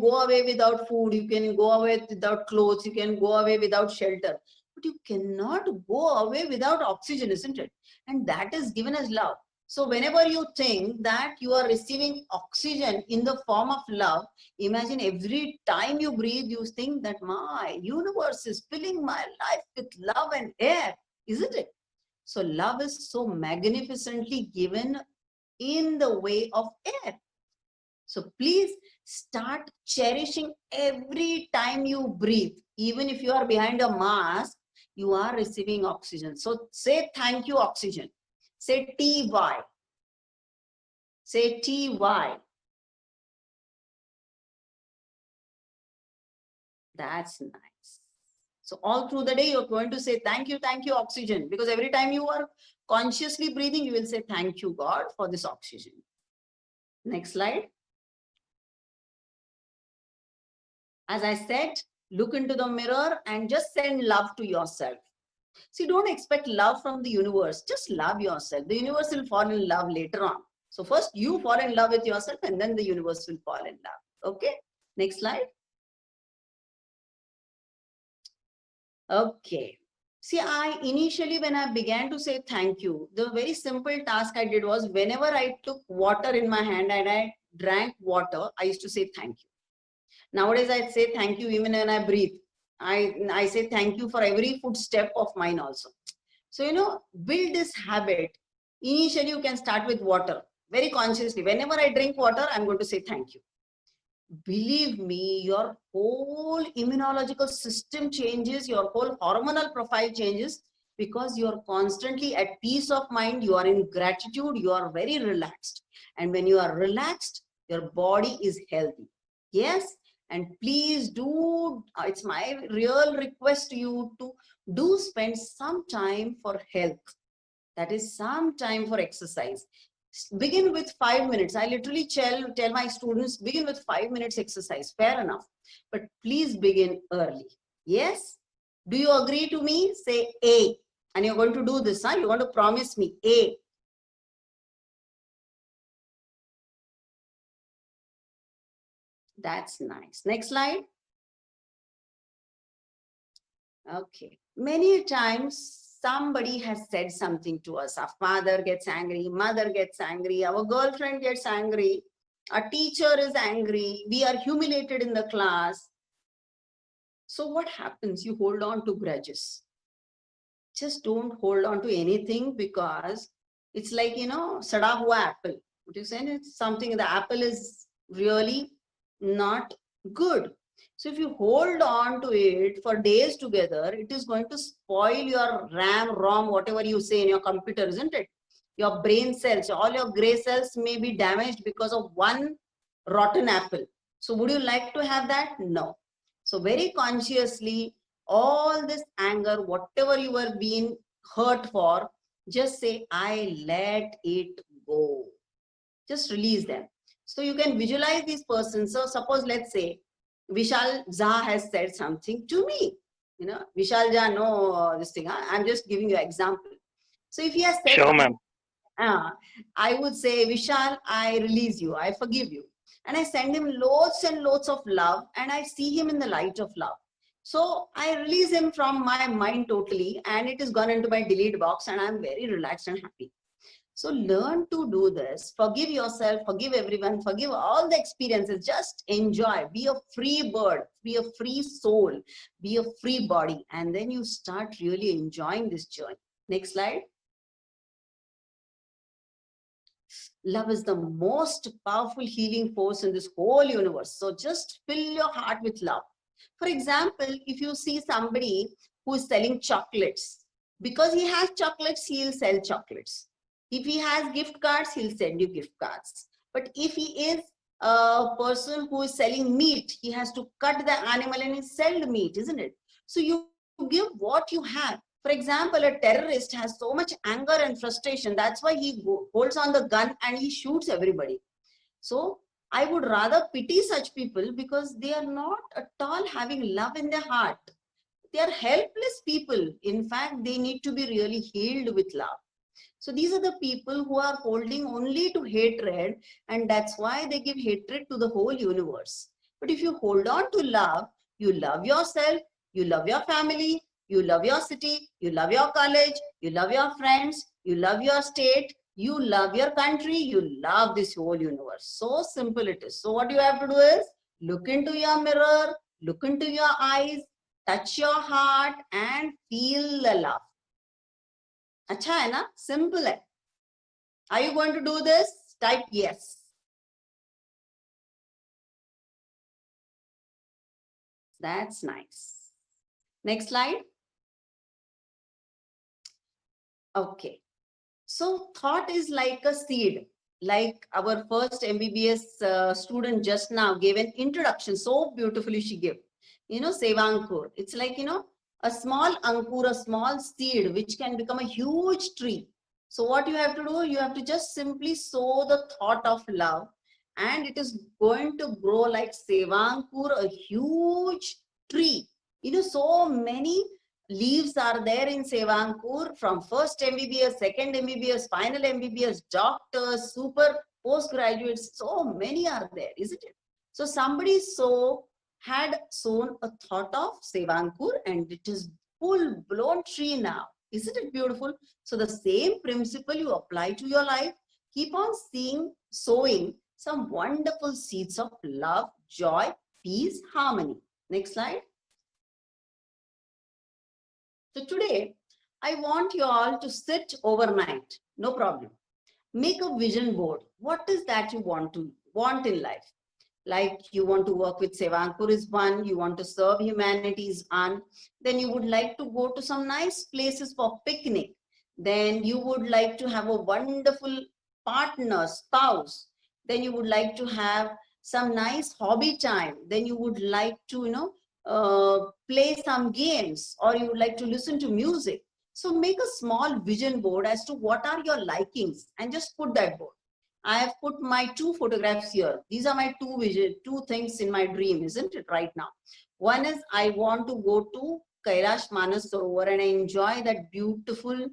go away without food, you can go away without clothes, you can go away without shelter, but you cannot go away without oxygen, isn't it? And that is given as love. So whenever you think that you are receiving oxygen in the form of love, imagine every time you breathe, you think that my universe is filling my life with love and air, isn't it? So love is so magnificently given in the way of air. So please start cherishing every time you breathe. Even if you are behind a mask, you are receiving oxygen. So say thank you, oxygen. Say TY. Say TY. That's nice. So all through the day, you're going to say thank you, oxygen. Because every time you are consciously breathing, you will say thank you, God, for this oxygen. Next slide. As I said, look into the mirror and just send love to yourself. See, don't expect love from the universe. Just love yourself. The universe will fall in love later on. So first you fall in love with yourself and then the universe will fall in love. Okay. Next slide. Okay. See, initially when I began to say thank you, the very simple task I did was whenever I took water in my hand and I drank water, I used to say thank you. Nowadays, I say thank you even when I breathe. I say thank you for every footstep of mine also. So, you know, build this habit. Initially, you can start with water. Very consciously. Whenever I drink water, I'm going to say thank you. Believe me, your whole immunological system changes, your whole hormonal profile changes, because you are constantly at peace of mind, you are in gratitude, you are very relaxed. And when you are relaxed, your body is healthy. Yes? And please do, it's my real request to you to do spend some time for health. That is some time for exercise. Begin with 5 minutes. I literally tell my students, begin with 5 minutes exercise. Fair enough. But please begin early. Yes? Do you agree to me? Say A. And you're going to do this, huh? You're going to promise me A. That's nice. Next slide. Okay. Many times somebody has said something to us. Our father gets angry, mother gets angry, our girlfriend gets angry, our teacher is angry, we are humiliated in the class. So what happens? You hold on to grudges. Just don't hold on to anything, because it's like, you know, sada hua apple. What you saying? It's something, the apple is really not good. So if you hold on to it for days together, it is going to spoil your RAM, ROM, whatever you say in your computer, isn't it? Your brain cells, all your gray cells may be damaged because of one rotten apple. So would you like to have that? No. So very consciously, all this anger, whatever you were being hurt for, just say, I let it go. Just release them. So you can visualize these persons. So suppose, let's say, Vishal Jha has said something to me. You know, Vishal Jha, no, this thing. I'm just giving you an example. So if he has said Sure, something, ma'am. I would say, Vishal, I release you, I forgive you. And I send him loads and loads of love, and I see him in the light of love. So I release him from my mind totally, and it is gone into my delete box, and I'm very relaxed and happy. So learn to do this. Forgive yourself, forgive everyone, forgive all the experiences. Just enjoy. Be a free bird, be a free soul, be a free body. And then you start really enjoying this journey. Next slide. Love is the most powerful healing force in this whole universe. So just fill your heart with love. For example, if you see somebody who is selling chocolates, because he has chocolates, he'll sell chocolates. If he has gift cards, he'll send you gift cards. But if he is a person who is selling meat, he has to cut the animal and he sell the meat, isn't it? So you give what you have. For example, a terrorist has so much anger and frustration. That's why he holds on the gun and he shoots everybody. So I would rather pity such people, because they are not at all having love in their heart. They are helpless people. In fact, they need to be really healed with love. So these are the people who are holding only to hatred, and that's why they give hatred to the whole universe. But if you hold on to love, you love yourself, you love your family, you love your city, you love your college, you love your friends, you love your state, you love your country, you love this whole universe. So simple it is. So what you have to do is look into your mirror, look into your eyes, touch your heart, and feel the love. अच्छा है ना? Simple है. Are you going to do this? Type yes. That's nice. Next slide. Okay. So thought is like a seed. Like our first MBBS student just now gave an introduction. So beautifully she gave. You know, Sevankur. It's like, you know, a small ankur, a small seed, which can become a huge tree. So what you have to do, you have to just simply sow the thought of love, and it is going to grow like Sevankur, a huge tree. You know, so many leaves are there in Sevankur, from first MBBS, second MBBS, final MBBS, doctors, super postgraduates, so many are there, isn't it? So somebody had sown a thought of Sevankur, and it is full blown tree now. Isn't it beautiful? So the same principle you apply to your life. Keep on sowing some wonderful seeds of love, joy, peace, harmony. Next slide. So today, I want you all to sit overnight, no problem. Make a vision board. What is that you want in life? Like you want to work with Sevankur is one, you want to serve humanity is one, then you would like to go to some nice places for picnic, then you would like to have a wonderful partner, spouse, then you would like to have some nice hobby time, then you would like to, play some games, or you would like to listen to music. So make a small vision board as to what are your likings and just put that board. I have put my 2 photographs here. These are my two things in my dream, isn't it, right now? One is I want to go to Kailash Manas Sarovar and enjoy that beautiful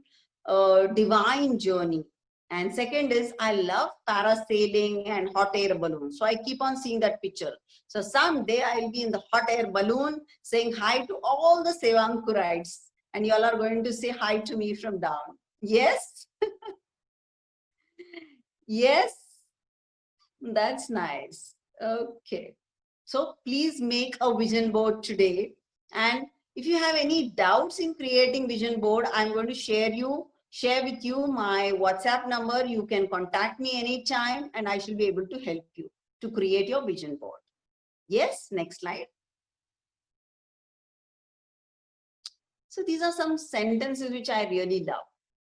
divine journey. And second is I love parasailing and hot air balloon. So I keep on seeing that picture. So someday I'll be in the hot air balloon saying hi to all the Sevankurites. And you all are going to say hi to me from down. Yes? Yes, that's nice. Okay. So please make a vision board today. And if you have any doubts in creating vision board, I'm going to share with you my WhatsApp number. You can contact me anytime and I shall be able to help you to create your vision board. Yes, next slide. So these are some sentences which I really love.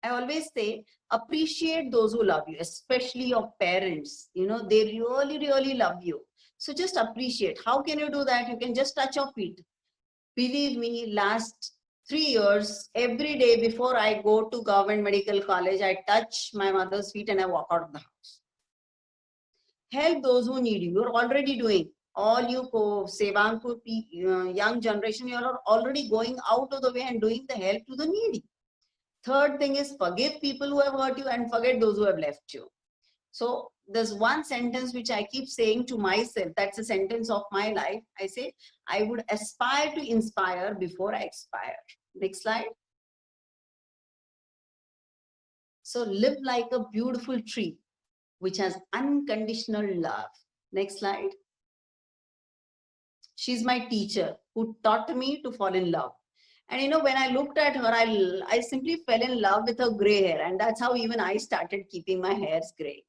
I always say, appreciate those who love you, especially your parents. You know, they really, really love you. So just appreciate. How can you do that? You can just touch your feet. Believe me, last 3 years, every day before I go to Government Medical College, I touch my mother's feet and I walk out of the house. Help those who need you. You're already doing. All you Sevankur young generation, you are already going out of the way and doing the help to the needy. Third thing is forgive people who have hurt you and forget those who have left you. So there's one sentence which I keep saying to myself. That's a sentence of my life. I say, I would aspire to inspire before I expire. Next slide. So live like a beautiful tree which has unconditional love. Next slide. She's my teacher who taught me to fall in love. And you know, when I looked at her, I simply fell in love with her gray hair. And that's how even I started keeping my hairs gray.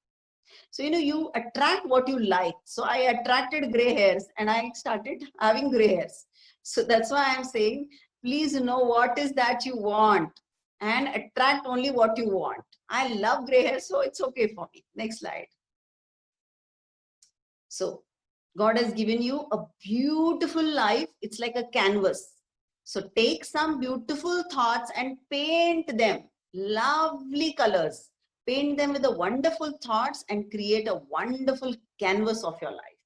So, you know, you attract what you like. So I attracted gray hairs and I started having gray hairs. So that's why I'm saying, please know what is that you want and attract only what you want. I love gray hair, so it's okay for me. Next slide. So God has given you a beautiful life. It's like a canvas. So take some beautiful thoughts and paint them, lovely colors. Paint them with the wonderful thoughts and create a wonderful canvas of your life.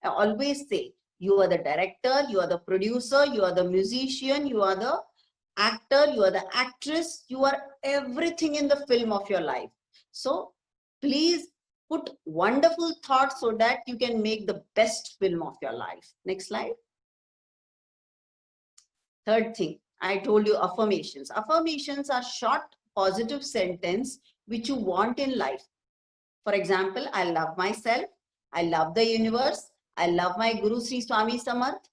I always say, you are the director, you are the producer, you are the musician, you are the actor, you are the actress, you are everything in the film of your life. So please put wonderful thoughts so that you can make the best film of your life. Next slide. Third thing, I told you affirmations. Affirmations are short, positive sentence which you want in life. For example, I love myself. I love the universe. I love my Guru Sri Swami Samarth.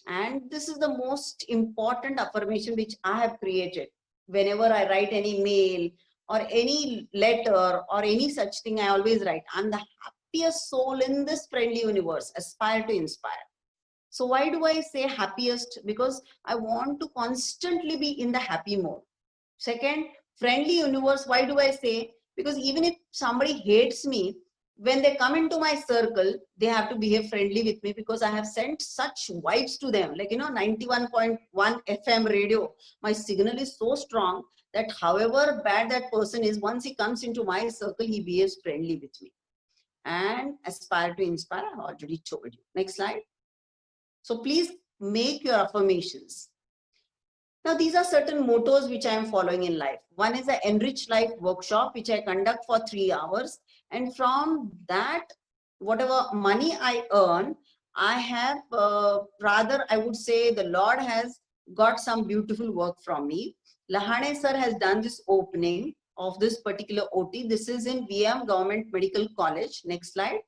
And this is the most important affirmation which I have created. Whenever I write any mail or any letter or any such thing, I always write, I'm the happiest soul in this friendly universe. Aspire to inspire. So why do I say happiest? Because I want to constantly be in the happy mode. Second, friendly universe. Why do I say? Because even if somebody hates me, when they come into my circle, they have to behave friendly with me because I have sent such vibes to them. Like, 91.1 FM radio, my signal is so strong that however bad that person is, once he comes into my circle, he behaves friendly with me. And aspire to inspire, I already told you. Next slide. So please make your affirmations. Now, these are certain mottos which I am following in life. One is the Enrich Life workshop, which I conduct for 3 hours. And from that, whatever money I earn, I have, I would say the Lord has got some beautiful work from me. Lahane sir has done this opening of this particular OT. This is in VM Government Medical College. Next slide.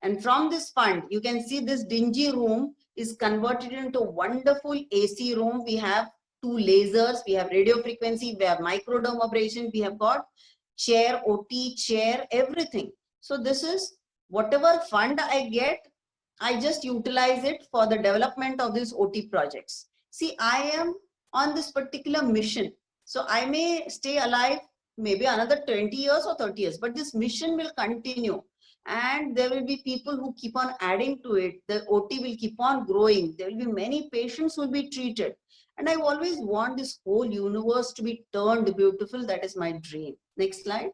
And from this fund, you can see this dingy room is converted into a wonderful AC room. We have 2 lasers, we have radio frequency, we have microdermabrasion, we have got chair, OT, chair, everything. So this is whatever fund I get, I just utilize it for the development of these OT projects. See, I am on this particular mission. So I may stay alive maybe another 20 years or 30 years, but this mission will continue. And there will be people who keep on adding to it. The OT will keep on growing. There will be many patients who will be treated. And I always want this whole universe to be turned beautiful. That is my dream. Next slide.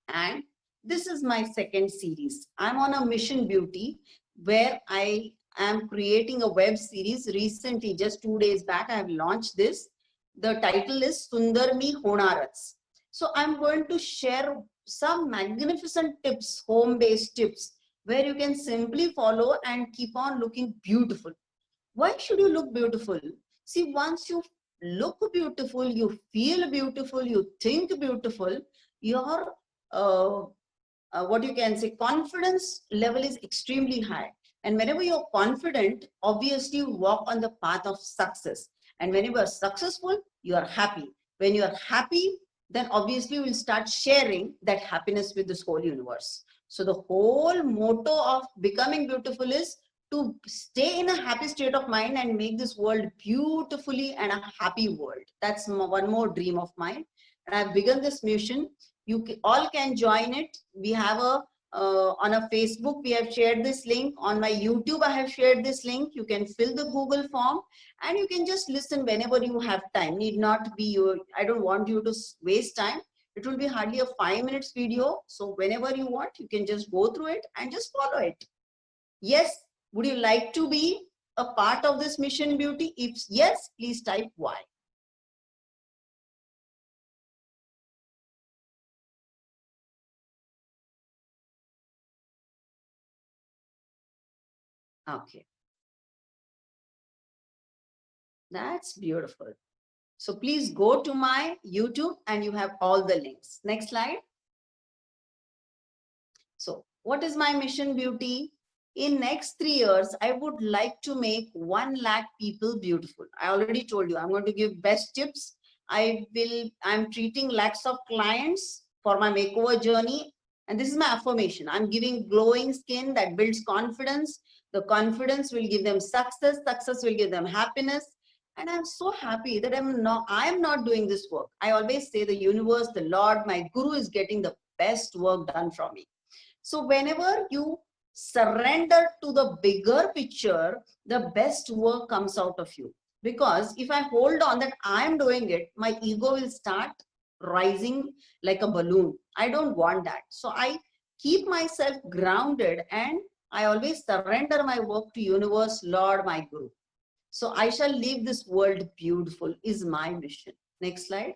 And this is my second series. I'm on a mission beauty where I am creating a web series. Recently, just 2 days back, I have launched this. The title is Sundarmi Honarats. So I'm going to share some magnificent tips, home-based tips, where you can simply follow and keep on looking beautiful. Why should you look beautiful? See, once you look beautiful, you feel beautiful, you think beautiful, your what you can say, confidence level is extremely high. And whenever you're confident, obviously you walk on the path of success. And when you are successful, you are happy. When you are happy, then obviously you will start sharing that happiness with this whole universe. So the whole motto of becoming beautiful is to stay in a happy state of mind and make this world beautifully and a happy world. That's one more dream of mine. And I've begun this mission. You all can join it. We have a on a Facebook, we have shared this link. On my YouTube, I have shared this link. You can fill the Google form and you can just listen whenever you have time. Need not be your, I don't want you to waste time. It will be hardly a 5 minutes video. So whenever you want, you can just go through it and just follow it. Yes, would you like to be a part of this mission beauty? If yes, please type Y. Okay. That's beautiful. So please go to my YouTube and you have all the links. Next slide. So what is my mission beauty? In next 3 years, I would like to make 1 lakh people beautiful. I already told you, I'm going to give best tips. I'm treating lakhs of clients for my makeover journey. And this is my affirmation. I'm giving glowing skin that builds confidence. The confidence will give them success. Success will give them happiness. And I'm so happy that I am not doing this work. I always say the universe, the Lord, my guru is getting the best work done from me. So whenever you surrender to the bigger picture, the best work comes out of you. Because if I hold on that I am doing it, my ego will start rising like a balloon. I don't want that. So I keep myself grounded and I always surrender my work to universe, Lord, my guru. So I shall leave this world beautiful is my mission. Next slide.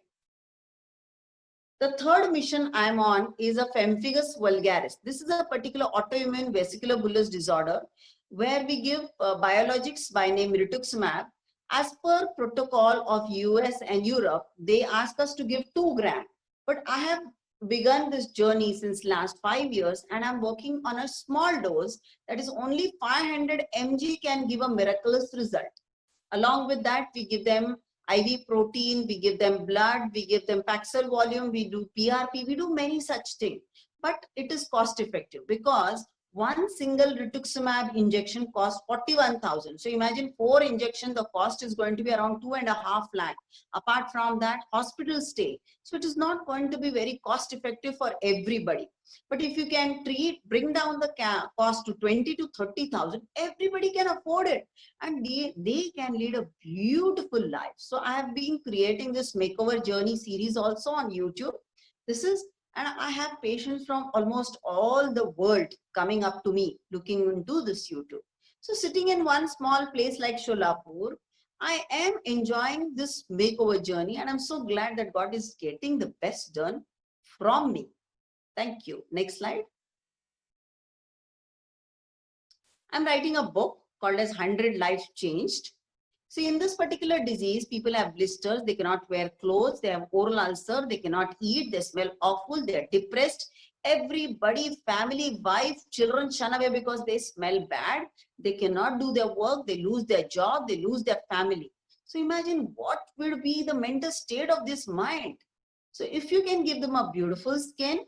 The third mission I'm on is a pemphigus vulgaris. This is a particular autoimmune vesicular bullous disorder where we give biologics by name rituximab. As per protocol of US and Europe, they ask us to give 2 grams. But I have begun this journey since last 5 years and I'm working on a small dose that is only 500 mg can give a miraculous result. Along with that, we give them IV protein, we give them blood, we give them Paxil volume, we do PRP, we do many such things. But it is cost effective because one single rituximab injection costs 41,000. So imagine 4 injections, the cost is going to be around 2.5 lakh. Apart from that, hospital stay. So it is not going to be very cost effective for everybody. But if you can bring down the cost to 20 to 30,000, everybody can afford it. And they can lead a beautiful life. So I have been creating this makeover journey series also on YouTube. And I have patients from almost all the world coming up to me, looking into this YouTube. So sitting in one small place like Sholapur, I am enjoying this makeover journey and I'm so glad that God is getting the best done from me. Thank you. Next slide. I'm writing a book called as 100 Lives Changed. See, in this particular disease, people have blisters, they cannot wear clothes, they have oral ulcer, they cannot eat, they smell awful, they're depressed. Everybody, family, wife, children shun away because they smell bad. They cannot do their work, they lose their job, they lose their family. So imagine what will be the mental state of this mind. So if you can give them a beautiful skin,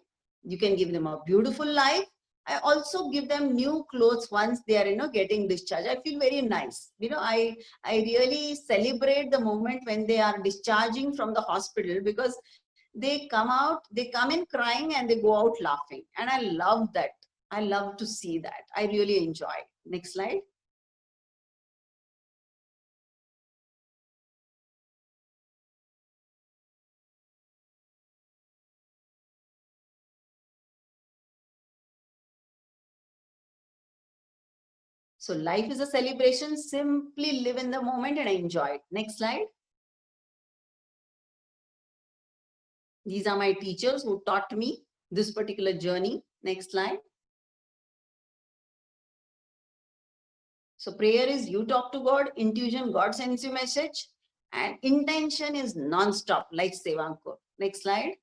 you can give them a beautiful life. I also give them new clothes once they are, getting discharged. I feel very nice. I really celebrate the moment when they are discharging from the hospital, because they come out, they come in crying and they go out laughing. And I love that. I love to see that. I really enjoy. Next slide. So life is a celebration. Simply live in the moment and enjoy it. Next slide. These are my teachers who taught me this particular journey. Next slide. So prayer is you talk to God, intuition, God sends you message, and intention is non-stop, like Sevankur. Next slide.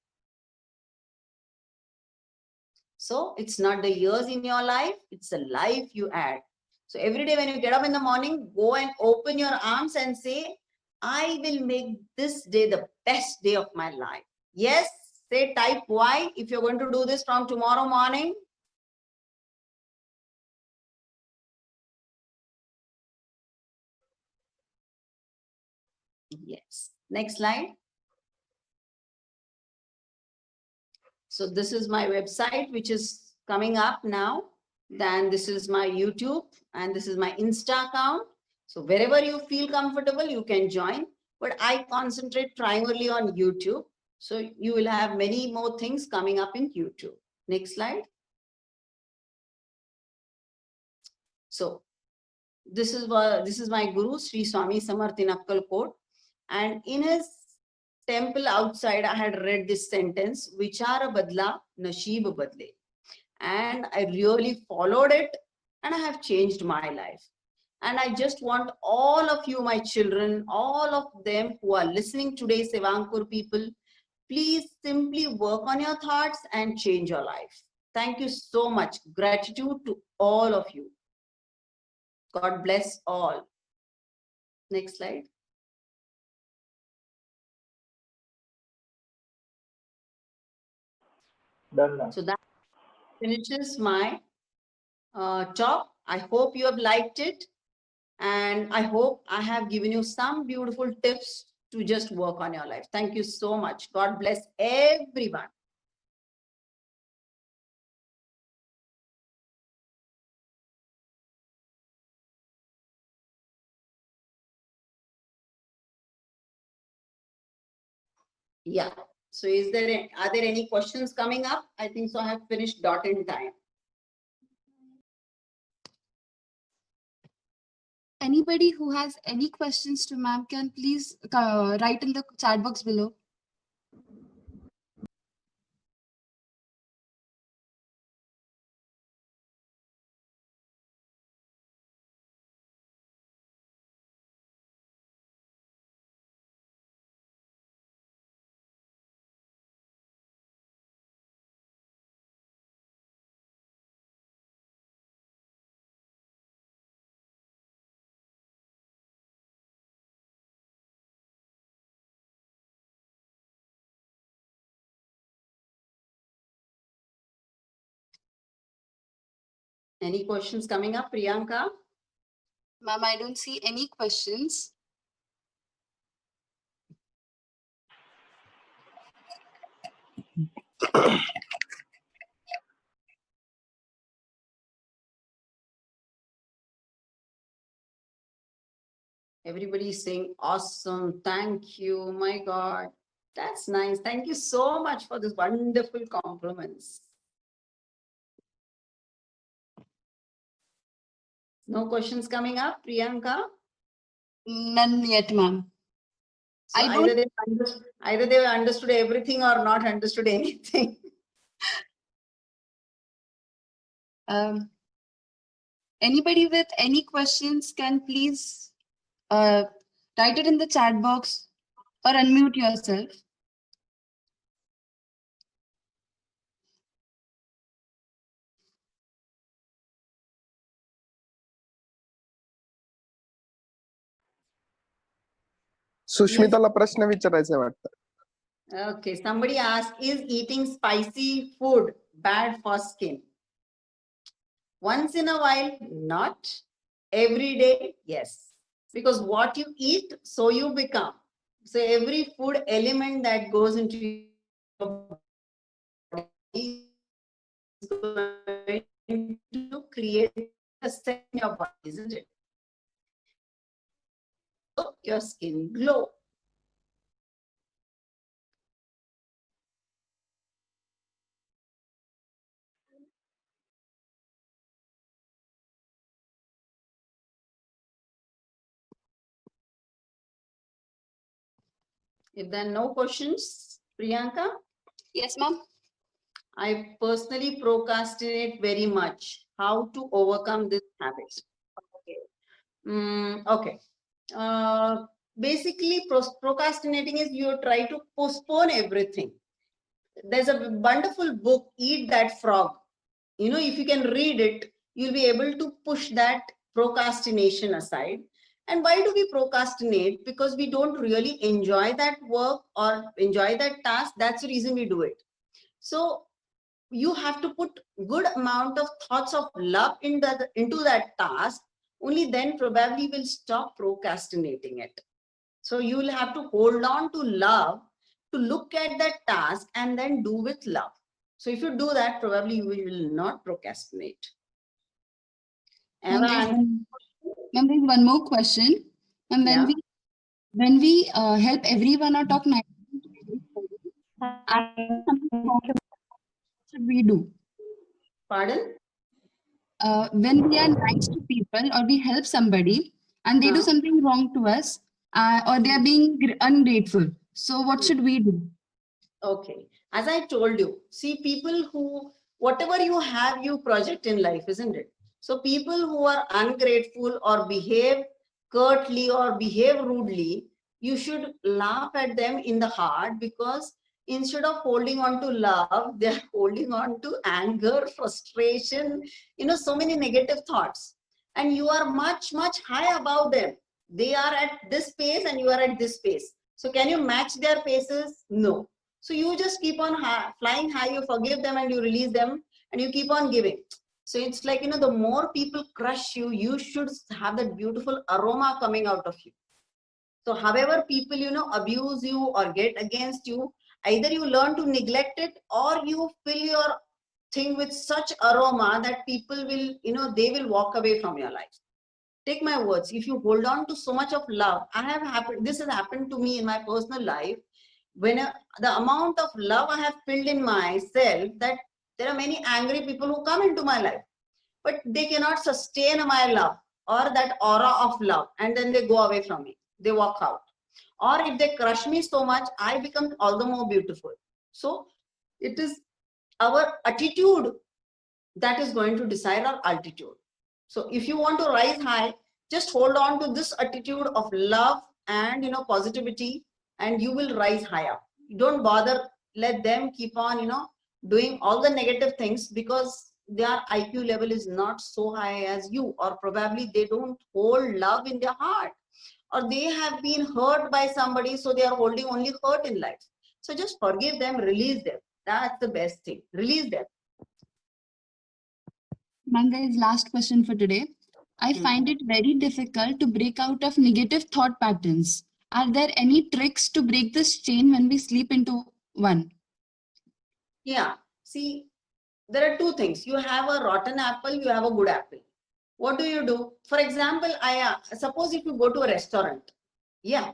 So it's not the years in your life, it's the life you add. So every day when you get up in the morning, go and open your arms and say, I will make this day the best day of my life. Yes, say type Y if you're going to do this from tomorrow morning. Yes. Next slide. So this is my website, which is coming up now. Then this is my YouTube and this is my Insta account. So wherever you feel comfortable, you can join. But I concentrate primarily on YouTube. So you will have many more things coming up in YouTube. Next slide. So this is my Guru, Sri Swami Samarth in Akkalkot. And in his temple outside, I had read this sentence, Vichara badla, nasheeb badle. And I really followed it and I have changed my life. And I just want all of you, my children, all of them who are listening today, Sevankur people, please simply work on your thoughts and change your life. Thank you so much. Gratitude to all of you. God bless all. Next slide. Done. So that finishes my talk. I hope you have liked it. And I hope I have given you some beautiful tips to just work on your life. Thank you so much. God bless everyone. Yeah. So are there any questions coming up? I think so. I have finished dot in time. Anybody who has any questions to ma'am can please write in the chat box below. Any questions coming up, Priyanka? Ma'am, I don't see any questions. Everybody is saying awesome. Thank you. My God. That's nice. Thank you so much for this wonderful compliments. No questions coming up, Priyanka? None yet, ma'am. So either they understood everything or not understood anything. Anybody with any questions can please write it in the chat box or unmute yourself. सुष्मिताला प्रश्न विचारायचा आहे वाटतं. Okay, somebody asked, is eating spicy food bad for skin? Once in a while, not. Every day, yes. Because what you eat, so you become. So every food element that goes into your body is going to create a cell in your body, isn't it? So your skin glow. If there are no questions, Priyanka? Yes, ma'am. I personally procrastinate very much. How to overcome this habit? Okay. Basically, procrastinating is you try to postpone everything. There's a wonderful book, Eat That Frog. You know, if you can read it, you'll be able to push that procrastination aside. And why do we procrastinate? Because we don't really enjoy that work or enjoy that task. That's the reason we do it. So you have to put good amount of thoughts of love into that task. Only then probably will stop procrastinating it. So you will have to hold on to love to look at that task and then do with love. So if you do that, probably you will not procrastinate. Ma'am, there's one more question. And when we help everyone or talk nicely to everybody, what should we do? Pardon? When we are nice to people or we help somebody and they do something wrong to us, or they are being ungrateful. So what should we do? Okay. As I told you, see, people who, whatever you have, you project in life, isn't it? So people who are ungrateful or behave curtly or behave rudely, you should laugh at them in the heart, because instead of holding on to love, they are holding on to anger, frustration, so many negative thoughts. And you are much, much high above them. They are at this pace and you are at this pace. So can you match their paces? No. So you just keep on flying high, you forgive them and you release them and you keep on giving. So it's like, the more people crush you, you should have that beautiful aroma coming out of you. So however people, abuse you or get against you, either you learn to neglect it or you fill your thing with such aroma that people will, they will walk away from your life. Take my words, if you hold on to so much of love, this has happened to me in my personal life. When the amount of love I have filled in myself, that there are many angry people who come into my life, but they cannot sustain my love or that aura of love, and then they go away from me, they walk out. Or if they crush me so much, I become all the more beautiful. So it is our attitude that is going to decide our altitude. So if you want to rise high, just hold on to this attitude of love and positivity, and you will rise higher. Don't bother, let them keep on doing all the negative things, because their IQ level is not so high as you, or probably they don't hold love in their heart, or they have been hurt by somebody, so they are holding only hurt in life. So just forgive them, release them. That's the best thing. Release them. Ma'am, there is last question for today. I find it very difficult to break out of negative thought patterns. Are there any tricks to break this chain when we slip into one? Yeah, see, there are two things. You have a rotten apple, you have a good apple. What do? For example, I suppose if you go to a restaurant, yeah,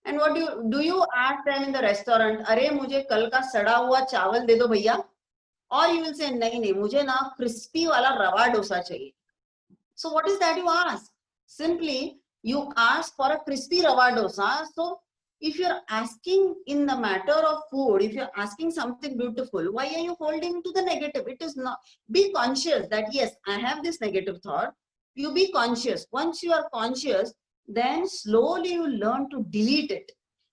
and what do you ask them in the restaurant? अरे मुझे कल का सड़ा हुआ चावल दे दो भैया. Or you will say, नहीं, मुझे ना crispy वाला रवा डोसा चाहिए. So what is that you ask? Simply, you ask for a crispy rava dosa. So if you're asking in the matter of food, if you're asking something beautiful, why are you holding to the negative? It is not. Be conscious that yes, I have this negative thought. You be conscious. Once you are conscious, then slowly you learn to delete it.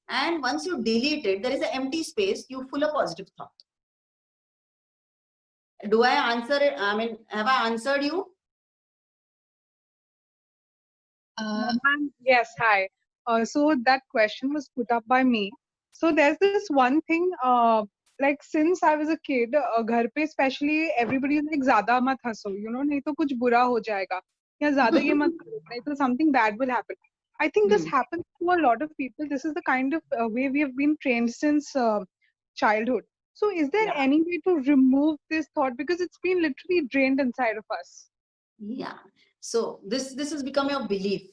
And once you delete it, there is an empty space, you full of positive thought. Do I answer it? I mean, have I answered you? Yes, hi. So that question was put up by me. So there's this one thing, like since I was a kid, घर पे especially everybody is like ज़्यादा मत हंसो, you know, नहीं तो कुछ बुरा हो जाएगा, या ज़्यादा ये मत करो, नहीं तो something bad will happen. I think this happens to a lot of people. This is the kind of way we have been trained since childhood. So is there Yeah. any way to remove this thought, because it's been literally drained inside of us? Yeah. So this has become your belief.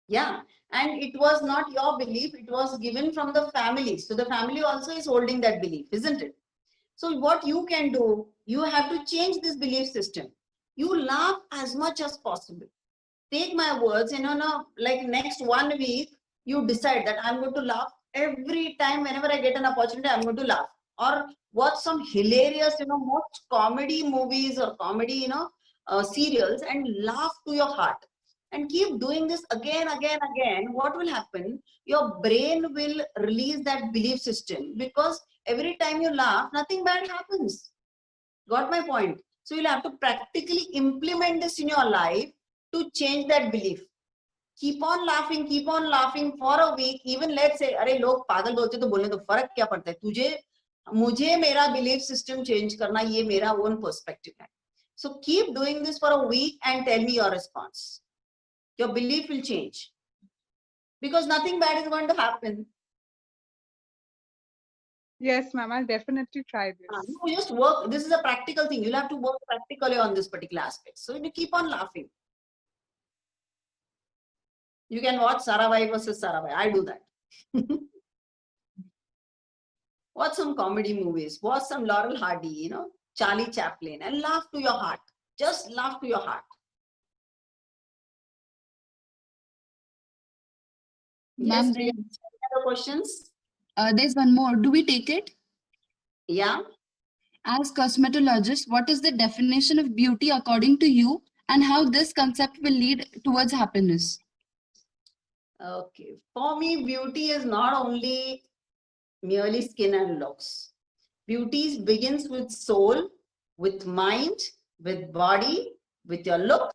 Yeah. And it was not your belief, it was given from the family. So the family also is holding that belief, isn't it? So what you can do, you have to change this belief system. You laugh as much as possible. Take my words, like next 1 week, you decide that I'm going to laugh every time. Whenever I get an opportunity, I'm going to laugh. Or watch some hilarious, most comedy movies or comedy, serials, and laugh to your heart. And keep doing this again. What will happen? Your brain will release that belief system, because every time you laugh, nothing bad happens. Got my point? So you'll have to practically implement this in your life to change that belief. Keep on laughing for a week. Even let's say, अरे लोग पागल बोलते तो बोलने दो, फर्क क्या पड़ता है तुझे, मुझे मेरा belief system change करना, ये मेरा own perspective है. So keep doing this for a week and tell me your response. Your belief will change, because nothing bad is going to happen. Yes, ma'am, I'll definitely try this. You just work. This is a practical thing. You'll have to work practically on this particular aspect. So you keep on laughing. You can watch Sarabhai versus Sarabhai. I do that. Watch some comedy movies. Watch some Laurel Hardy, Charlie Chaplin, and laugh to your heart. Just laugh to your heart. Yes, Ma'am, Priya, any other questions? there's one more. Do we take it? Yeah. As cosmetologist, what is the definition of beauty according to you, and how this concept will lead towards happiness? Okay. For me, beauty is not only merely skin and looks. Beauty begins with soul, with mind, with body, with your look,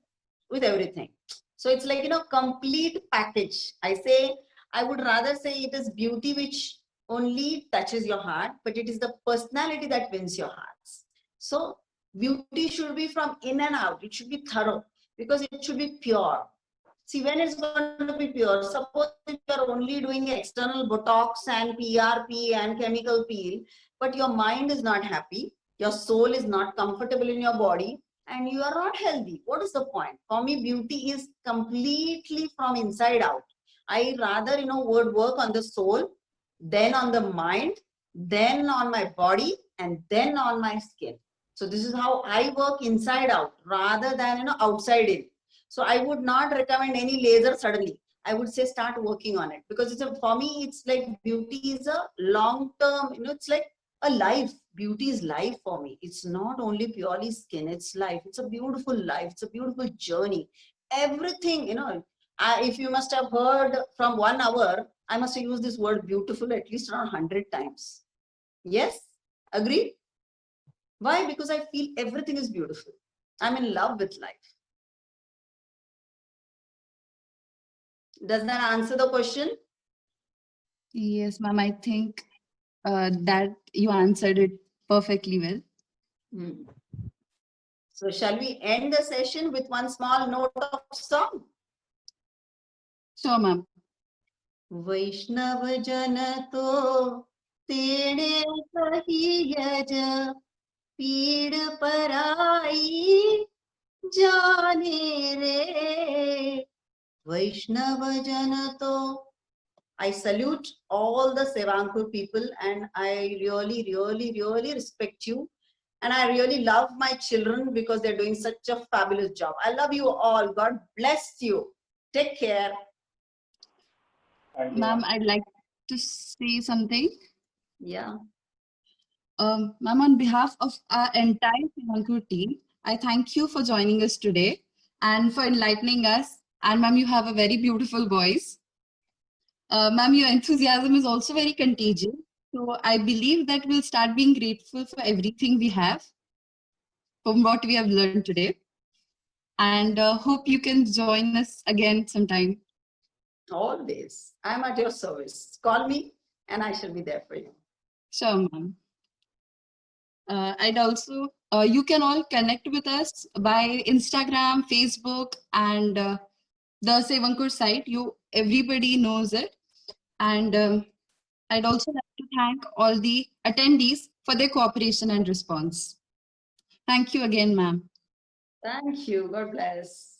with everything. So it's like, complete package. I would rather say it is beauty which only touches your heart, but it is the personality that wins your hearts. So beauty should be from in and out. It should be thorough, because it should be pure. See, when it's going to be pure, suppose if you're only doing external Botox and PRP and chemical peel, but your mind is not happy, your soul is not comfortable in your body, and you are not healthy, what is the point? For me, beauty is completely from inside out. I rather, would work on the soul, then on the mind, then on my body, and then on my skin. So this is how I work inside out rather than, outside in. So I would not recommend any laser suddenly. I would say start working on it, because for me, it's like beauty is a long term, it's like a life. Beauty is life for me. It's not only purely skin, it's life. It's a beautiful life. It's a beautiful journey. Everything, if you must have heard from 1 hour, I must have used this word beautiful at least around 100 times. Yes? Agree? Why? Because I feel everything is beautiful. I'm in love with life. Does that answer the question? Yes, ma'am. I think that you answered it perfectly well. So shall we end the session with one small note of song? Sure, ma'am. Vaishnav jana to tene kahiyaj peed parai jane re. Vaishnav jana to. I salute all the Sevankur people, and I really, really, really respect you. And I really love my children because they're doing such a fabulous job. I love you all. God bless you. Take care. Ma'am, I'd like to say something. Yeah. Ma'am, on behalf of our entire Sevankur team, I thank you for joining us today and for enlightening us. And ma'am, you have a very beautiful voice. Ma'am, your enthusiasm is also very contagious. So I believe that we'll start being grateful for everything we have from what we have learned today. And hope you can join us again sometime. Always. I'm at your service. Call me and I shall be there for you. Sure, ma'am. I'd also, you can all connect with us by Instagram, Facebook, and the Sevankur site. Everybody knows it. And I'd also like to thank all the attendees for their cooperation and response. Thank you again, ma'am. Thank you. God bless.